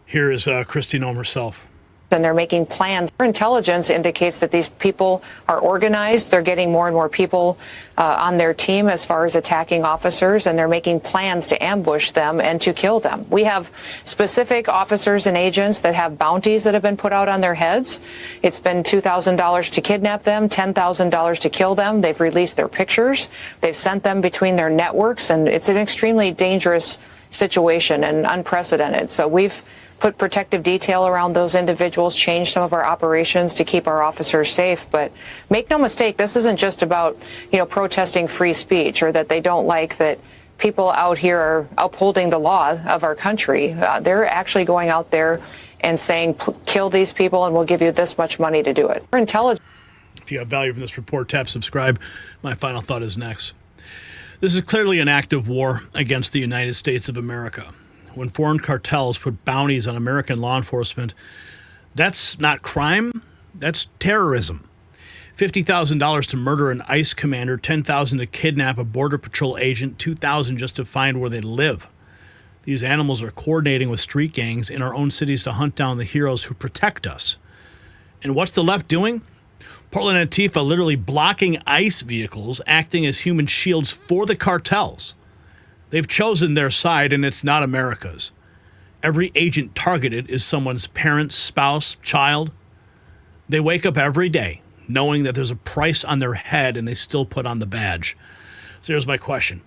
Here is Kristi Noem herself. And they're making plans. Our intelligence indicates that these people are organized. They're getting more and more people on their team as far as attacking officers, and they're making plans to ambush them and to kill them. We have specific officers and agents that have bounties that have been put out on their heads. It's been $2,000 to kidnap them, $10,000 to kill them. They've released their pictures. They've sent them between their networks, and it's an extremely dangerous situation and unprecedented. So we've put protective detail around those individuals, change some of our operations to keep our officers safe. But make no mistake, this isn't just about, protesting free speech or that they don't like that people out here are upholding the law of our country. They're actually going out there and saying, kill these people and we'll give you this much money to do it. We're intelligent. If you have value from this report, tap subscribe. My final thought is next. This is clearly an act of war against the United States of America. When foreign cartels put bounties on American law enforcement, that's not crime, that's terrorism. $50,000 to murder an ICE commander, $10,000 to kidnap a Border Patrol agent, $2,000 just to find where they live. These animals are coordinating with street gangs in our own cities to hunt down the heroes who protect us. And what's the left doing? Portland Antifa literally blocking ICE vehicles, acting as human shields for the cartels. They've chosen their side, and it's not America's. Every agent targeted is someone's parent, spouse, child. They wake up every day knowing that there's a price on their head, and they still put on the badge. So here's my question.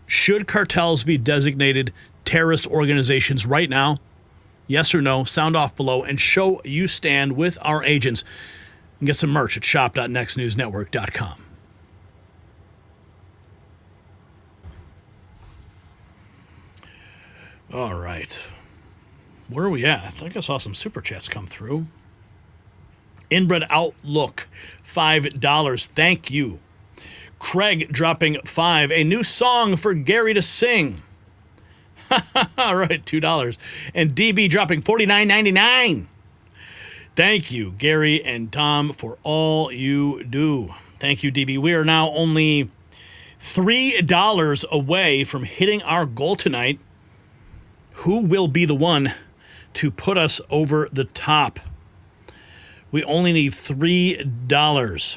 Should cartels be designated terrorist organizations right now? Yes or no? Sound off below and show you stand with our agents. And get some merch at shop.nextnewsnetwork.com. All right. Where are we at? I think I saw some super chats come through. Inbred Outlook, $5. Thank you. Craig dropping $5. A new song for Gary to sing. All right, $2. And DB dropping $49.99. Thank you, Gary and Tom, for all you do. Thank you, DB. We are now only $3 away from hitting our goal tonight. Who will be the one to put us over the top? We only need $3.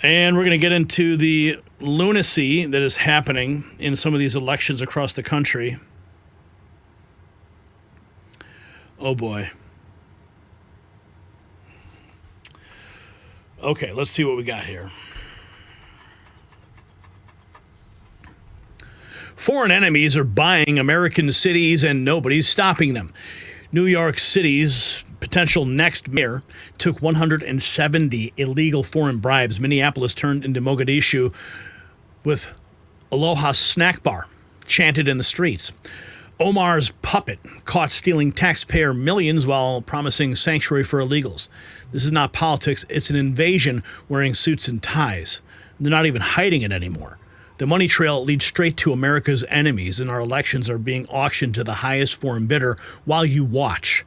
And we're going to get into the lunacy that is happening in some of these elections across the country. Oh, boy. Okay, let's see what we got here. Foreign enemies are buying American cities and nobody's stopping them. New York City's potential next mayor took 170 illegal foreign bribes. Minneapolis turned into Mogadishu with Aloha Snack Bar chanted in the streets. Omar's puppet caught stealing taxpayer millions while promising sanctuary for illegals. This is not politics. It's an invasion wearing suits and ties. They're not even hiding it anymore. The money trail leads straight to America's enemies, and our elections are being auctioned to the highest foreign bidder while you watch.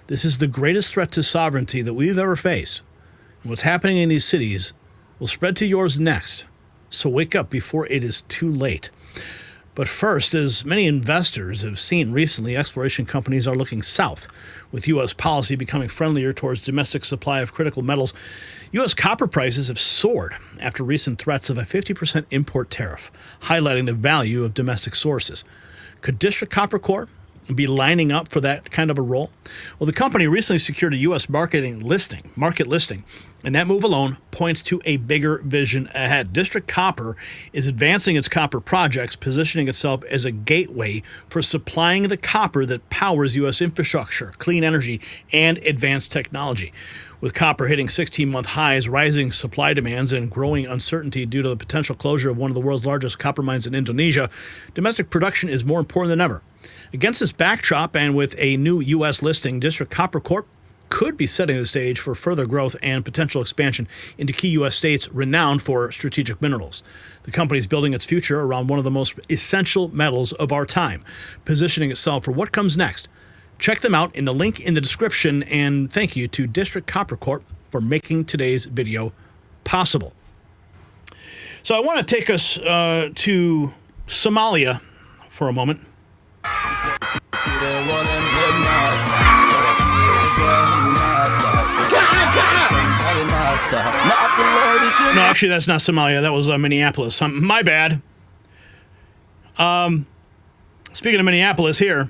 This is the greatest threat to sovereignty that we've ever faced. And what's happening in these cities will spread to yours next. So wake up before it is too late. But first, as many investors have seen recently, exploration companies are looking south, with U.S. policy becoming friendlier towards domestic supply of critical metals. U.S. copper prices have soared after recent threats of a 50% import tariff, highlighting the value of domestic sources. Could District Copper Corp be lining up for that kind of a role? Well, the company recently secured a U.S. market listing, and that move alone points to a bigger vision ahead. District Copper is advancing its copper projects, positioning itself as a gateway for supplying the copper that powers U.S. infrastructure, clean energy, and advanced technology. With copper hitting 16-month highs, rising supply demands, and growing uncertainty due to the potential closure of one of the world's largest copper mines in Indonesia, domestic production is more important than ever. Against this backdrop, and with a new U.S. listing, District Copper Corp could be setting the stage for further growth and potential expansion into key U.S. states renowned for strategic minerals. The company is building its future around one of the most essential metals of our time, positioning itself for what comes next. Check them out in the link in the description, and thank you to District Copper Corp for making today's video possible. So I want to take us to Somalia for a moment. No, actually, that's not Somalia. That was Minneapolis. My bad. Speaking of Minneapolis here,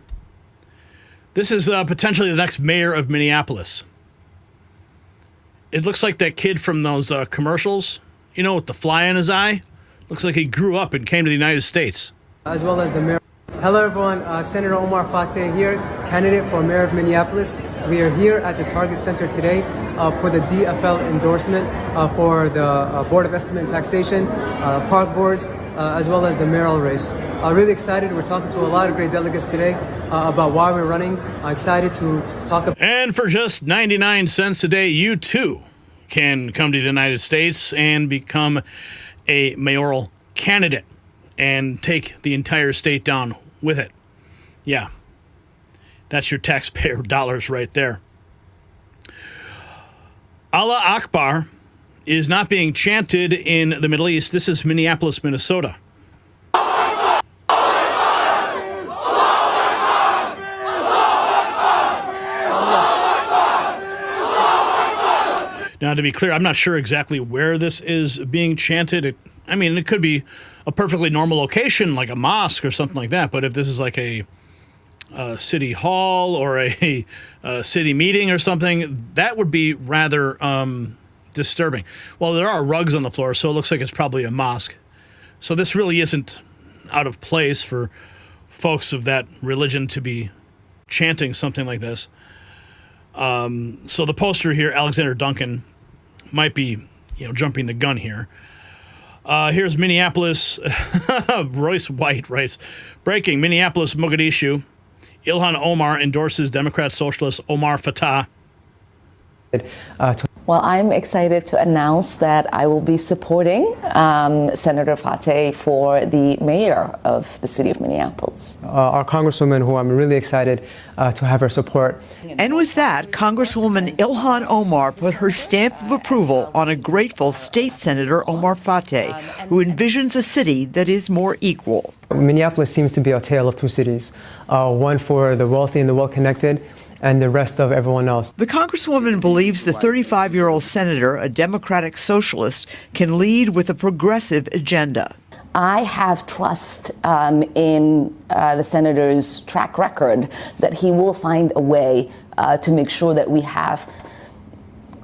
this is potentially the next mayor of Minneapolis. It looks like that kid from those commercials, you know, with the fly in his eye. Looks like he grew up and came to the United States. As well as the mayor. Hello, everyone. Senator Omar Fateh here, candidate for mayor of Minneapolis. We are here at the Target Center today for the DFL endorsement for the Board of Estimate and Taxation, park boards, as well as the mayoral race. Really excited. We're talking to a lot of great delegates today about why we're running. Excited to talk about. And for just 99 cents a day, you too can come to the United States and become a mayoral candidate and take the entire state down with it. Yeah, that's your taxpayer dollars right there. Allah Akbar is not being chanted in the Middle East. This is Minneapolis, Minnesota. Now, to be clear, I'm not sure exactly where this is being chanted. It could be a perfectly normal location, like a mosque or something like that. But if this is like a city hall or a city meeting or something, that would be rather disturbing. Well, there are rugs on the floor, so it looks like it's probably a mosque. So this really isn't out of place for folks of that religion to be chanting something like this. So the poster here, Alexander Duncan, might be, jumping the gun here. Here's Minneapolis. Royce White writes, breaking, Minneapolis, Mogadishu. Ilhan Omar endorses Democrat Socialist Omar Fatah. Well, I'm excited to announce that I will be supporting Senator Fateh for the mayor of the city of Minneapolis. Our Congresswoman, who I'm really excited to have her support. And with that, Congresswoman Ilhan Omar put her stamp of approval on a grateful state senator, Omar Fateh, who envisions a city that is more equal. Minneapolis seems to be a tale of two cities, one for the wealthy and the well-connected, and the rest of everyone else. The Congresswoman believes the 35-year-old senator, a Democratic socialist, can lead with a progressive agenda. I have trust in the senator's track record that he will find a way to make sure that we have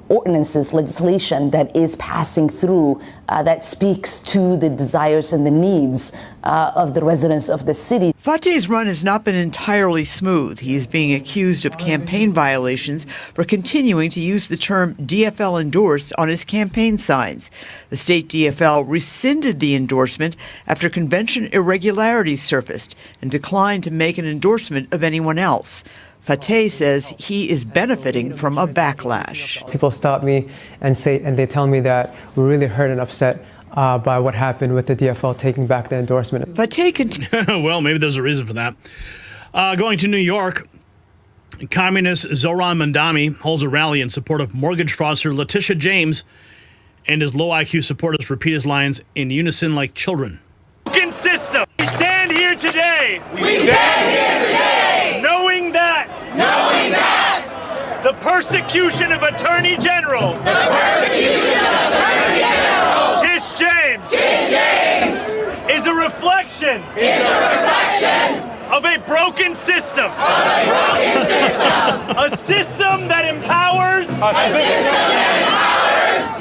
ordinances, legislation that is passing through that speaks to the desires and the needs of the residents of the city. Fateh's run has not been entirely smooth. He is being accused of campaign violations for continuing to use the term DFL endorsed on his campaign signs. The state DFL rescinded the endorsement after convention irregularities surfaced and declined to make an endorsement of anyone else. Fateh says he is benefiting from a backlash. People stop me and they tell me that we're really hurt and upset by what happened with the DFL taking back the endorsement. Fateh well, maybe there's a reason for that. Going to New York, communist Zoran Mandami holds a rally in support of mortgage fraudster Letitia James, and his low IQ supporters repeat his lines in unison like children. System. We stand here here today. Knowing that the persecution of Attorney General Tish James is a reflection of a broken system. A system that empowers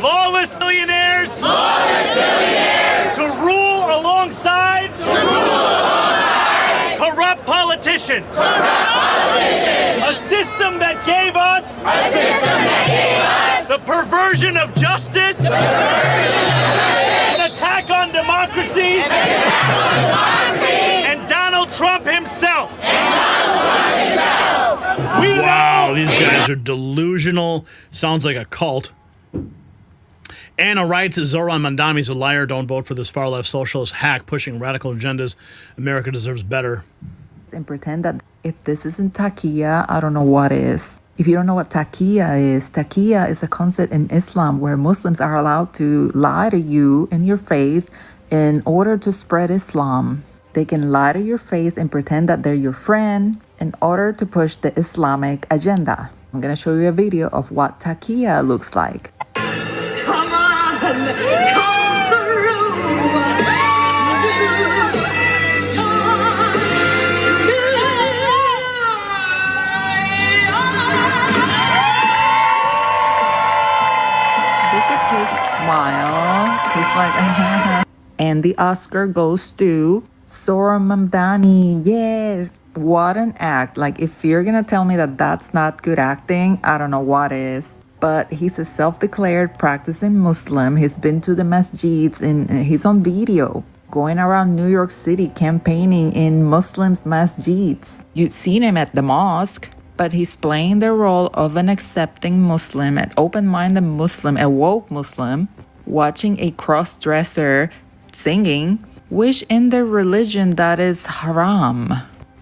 lawless billionaires to rule alongside corrupt politicians. A system that gave us the perversion of justice, an attack on democracy, and Donald Trump himself. Wow, these guys are delusional. Sounds like a cult. Anna writes, Zoran Mandami's a liar. Don't vote for this far-left socialist hack pushing radical agendas. America deserves better. And pretend that if this isn't taqiyya, I don't know what is. If you don't know what taqiyya is a concept in Islam where Muslims are allowed to lie to you in your face in order to spread Islam. They can lie to your face and pretend that they're your friend in order to push the Islamic agenda. I'm going to show you a video of what taqiyya looks like. Come on, come through. Look at his smile. He's like, and the Oscar goes to Zoran Mamdani. Yes. What an act. Like, if you're gonna tell me that that's not good acting, I don't know what is. But he's a self-declared practicing Muslim. He's been to the masjids and he's on video going around New York City campaigning in Muslims' masjids. You've seen him at the mosque, but he's playing the role of an accepting Muslim, an open-minded Muslim, a woke Muslim, watching a cross-dresser singing, which in their religion that is haram.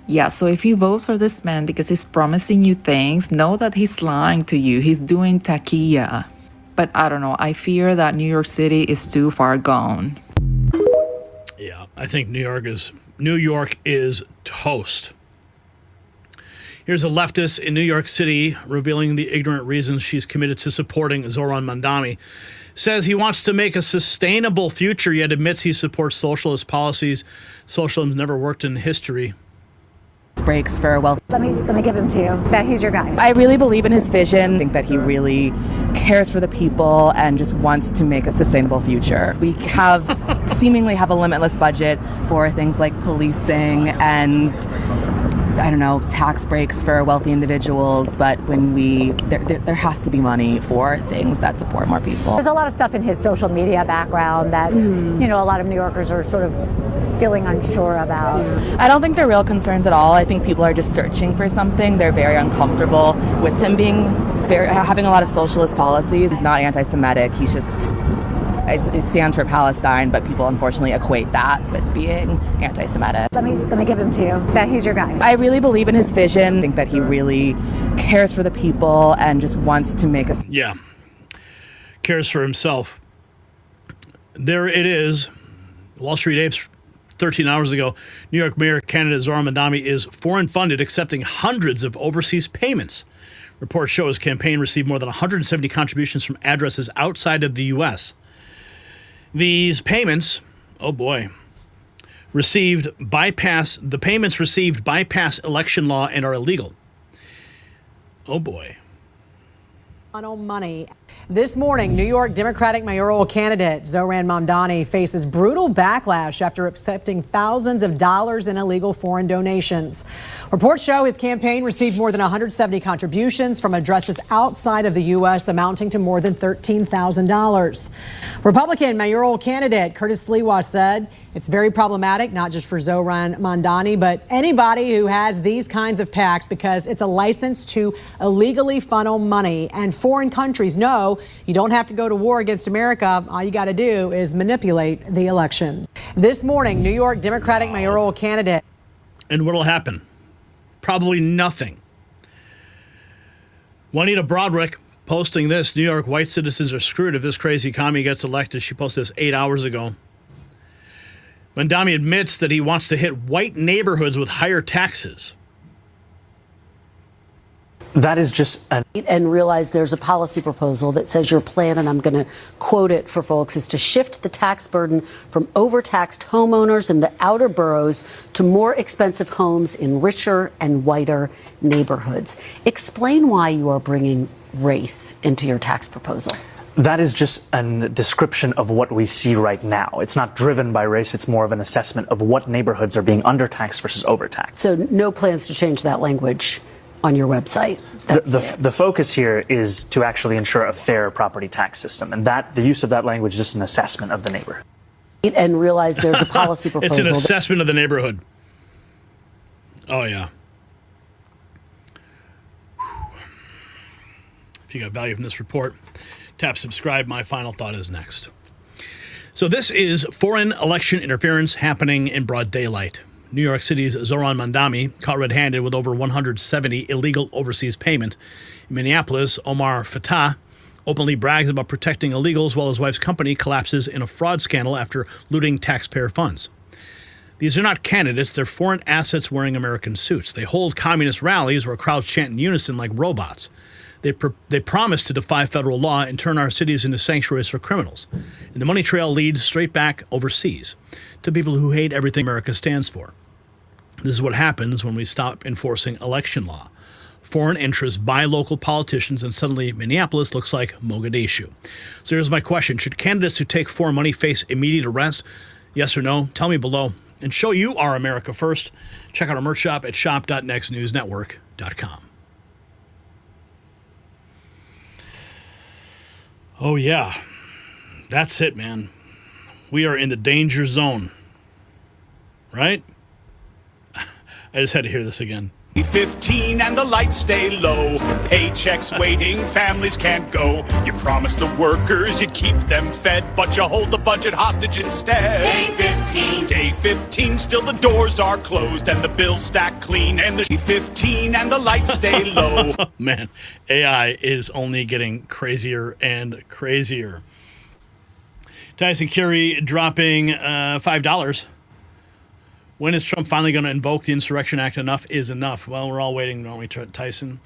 Yeah, so if you vote for this man because he's promising you things, know that he's lying to you. He's doing taqiyya. But I don't know, I fear that New York City is too far gone. Yeah, I think New York is toast. Here's a leftist in New York City revealing the ignorant reasons she's committed to supporting Zoran Mandami. Says he wants to make a sustainable future, yet admits he supports socialist policies. Socialism's never worked in history. Breaks for wealth. Let me give him to you. That he's your guy. I really believe in his vision. I think that he really cares for the people and just wants to make a sustainable future. We seemingly have a limitless budget for things like policing and I don't know, tax breaks for wealthy individuals, but when there has to be money for things that support more people. There's a lot of stuff in his social media background that, you know, a lot of New Yorkers are sort of feeling unsure about. I don't think they're real concerns at all. I think people are just searching for something. They're very uncomfortable with him having a lot of socialist policies. He's not anti-Semitic. He's just, it stands for Palestine, but people unfortunately equate that with being anti-Semitic. Let me give him to you. That he's your guy. I really believe in his vision. I think that he really cares for the people and just wants to make us. Yeah, cares for himself. There it is. Wall Street Apes 13 hours ago. New York Mayor candidate Zoran Mandami is foreign funded, accepting hundreds of overseas payments. Reports show his campaign received more than 170 contributions from addresses outside of the U.S. These payments, oh boy, received bypass election law and are illegal. Oh boy. Money. This morning, New York Democratic mayoral candidate Zoran Mamdani faces brutal backlash after accepting thousands of dollars in illegal foreign donations. Reports show his campaign received more than 170 contributions from addresses outside of the U.S., amounting to more than $13,000. Republican mayoral candidate Curtis Sliwa said it's very problematic, not just for Zoran Mamdani, but anybody who has these kinds of PACs, because it's a license to illegally funnel money. And foreign countries know you don't have to go to war against America. All you got to do is manipulate the election. This morning, New York Democratic mayoral candidate. And what'll happen? Probably nothing. Juanita Broderick posting this: New York white citizens are screwed if this crazy commie gets elected. She posted this 8 hours ago. Mandami admits that he wants to hit white neighborhoods with higher taxes. That is just and realize there's a policy proposal that says your plan, and I'm going to quote it for folks, is to shift the tax burden from overtaxed homeowners in the outer boroughs to more expensive homes in richer and whiter neighborhoods. Explain why you are bringing race into your tax proposal. That is just a description of what we see right now. It's not driven by race. It's more of an assessment of what neighborhoods are being undertaxed versus overtaxed. So no plans to change that language on your website. The focus here is to actually ensure a fair property tax system, and that the use of that language is just an assessment of the neighborhood. And realize there's a policy proposal. It's an assessment of the neighborhood. Oh, yeah. If you got value from this report, tap subscribe. My final thought is next. So this is foreign election interference happening in broad daylight. New York City's Zohran Mamdani caught red-handed with over 170 illegal overseas payments. In Minneapolis, Omar Fatah openly brags about protecting illegals while his wife's company collapses in a fraud scandal after looting taxpayer funds. These are not candidates. They're foreign assets wearing American suits. They hold communist rallies where crowds chant in unison like robots. They promise to defy federal law and turn our cities into sanctuaries for criminals. And the money trail leads straight back overseas to people who hate everything America stands for. This is what happens when we stop enforcing election law. Foreign interests buy local politicians, and suddenly Minneapolis looks like Mogadishu. So here's my question. Should candidates who take foreign money face immediate arrest? Yes or no? Tell me below. And show you are America first. Check out our merch shop at shop.nextnewsnetwork.com. Oh, yeah. That's it, man. We are in the danger zone. Right? I just had to hear this again. 15 and the lights stay low. Paychecks waiting, families can't go. You promised the workers you'd keep them fed, but you hold the budget hostage instead. Day 15. Day 15, still the doors are closed and the bills stack clean. And the 15 and the lights stay low. Man, AI is only getting crazier and crazier. Tyson Curie dropping $5. When is Trump finally going to invoke the Insurrection Act? Enough is enough. Well, we're all waiting, aren't we, Tyson?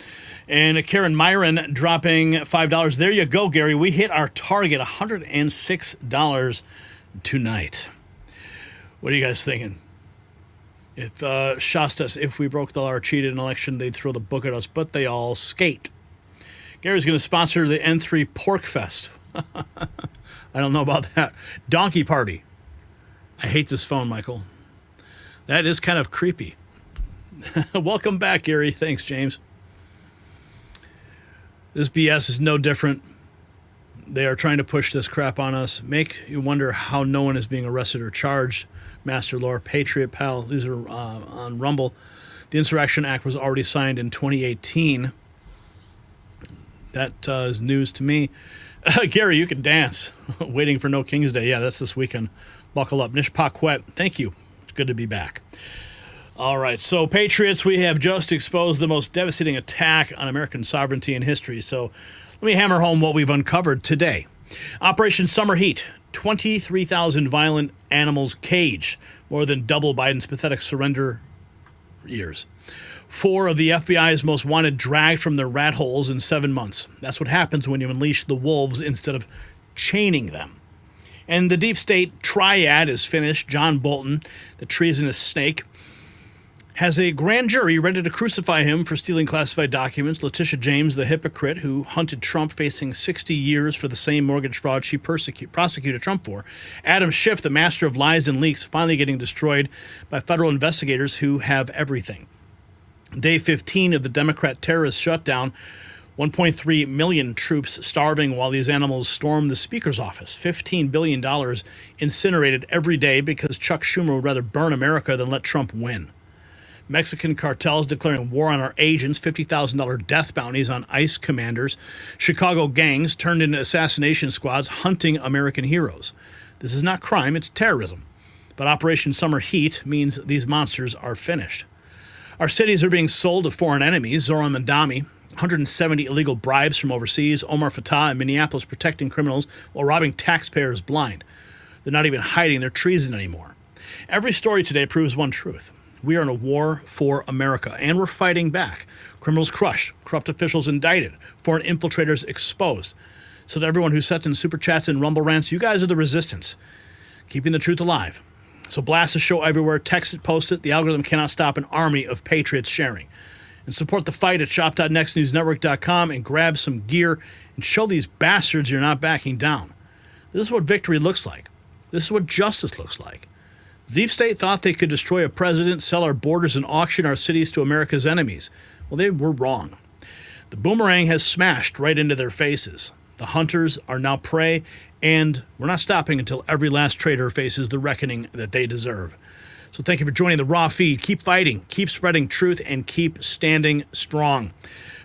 And Karen Myron dropping $5. There you go, Gary. We hit our target, $106 tonight. What are you guys thinking? If Shastas, if we broke the law or cheated an election, they'd throw the book at us, but they all skate. Gary's going to sponsor the N3 Pork Fest. I don't know about that. Donkey Party. I hate this phone, Michael. That is kind of creepy. Welcome back, Gary. Thanks, James. This BS is no different. They are trying to push this crap on us. Make you wonder how no one is being arrested or charged. Master Lore, Patriot, Pal. These are on Rumble. The Insurrection Act was already signed in 2018. That is news to me. Gary, you can dance. Waiting for No King's Day. Yeah, that's this weekend. Buckle up. Nish Paquette, thank you. It's good to be back. All right, so Patriots, we have just exposed the most devastating attack on American sovereignty in history. So let me hammer home what we've uncovered today. Operation Summer Heat, 23,000 violent animals caged, more than double Biden's pathetic surrender years. 4 of the FBI's most wanted dragged from their rat holes in 7 months. That's what happens when you unleash the wolves instead of chaining them. And the deep state triad is finished. John Bolton, the treasonous snake, has a grand jury ready to crucify him for stealing classified documents. Letitia James, the hypocrite who hunted Trump, facing 60 years for the same mortgage fraud she prosecuted Trump for. Adam Schiff, the master of lies and leaks, finally getting destroyed by federal investigators who have everything. Day 15 of the Democrat terrorist shutdown. 1.3 million troops starving while these animals storm the Speaker's office. $15 billion incinerated every day because Chuck Schumer would rather burn America than let Trump win. Mexican cartels declaring war on our agents, $50,000 death bounties on ICE commanders. Chicago gangs turned into assassination squads hunting American heroes. This is not crime, it's terrorism. But Operation Summer Heat means these monsters are finished. Our cities are being sold to foreign enemies. Zohran Mamdani, 170 illegal bribes from overseas. Omar Fatah in Minneapolis protecting criminals while robbing taxpayers blind. They're not even hiding their treason anymore. Every story today proves one truth. We are in a war for America, and we're fighting back. Criminals crushed, corrupt officials indicted, foreign infiltrators exposed. So to everyone who sent in super chats and rumble rants, you guys are the resistance, keeping the truth alive. So blast the show everywhere, text it, post it. The algorithm cannot stop an army of patriots sharing. And support the fight at shop.nextnewsnetwork.com and grab some gear and show these bastards you're not backing down. This is what victory looks like. This is what justice looks like. The deep state thought they could destroy a president, sell our borders, and auction our cities to America's enemies. Well, they were wrong. The boomerang has smashed right into their faces. The hunters are now prey, and we're not stopping until every last traitor faces the reckoning that they deserve. So thank you for joining the Raw Feed. Keep fighting, keep spreading truth, and keep standing strong.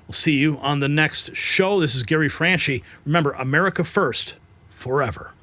We'll see you on the next show. This is Gary Franchi. Remember, America first, forever.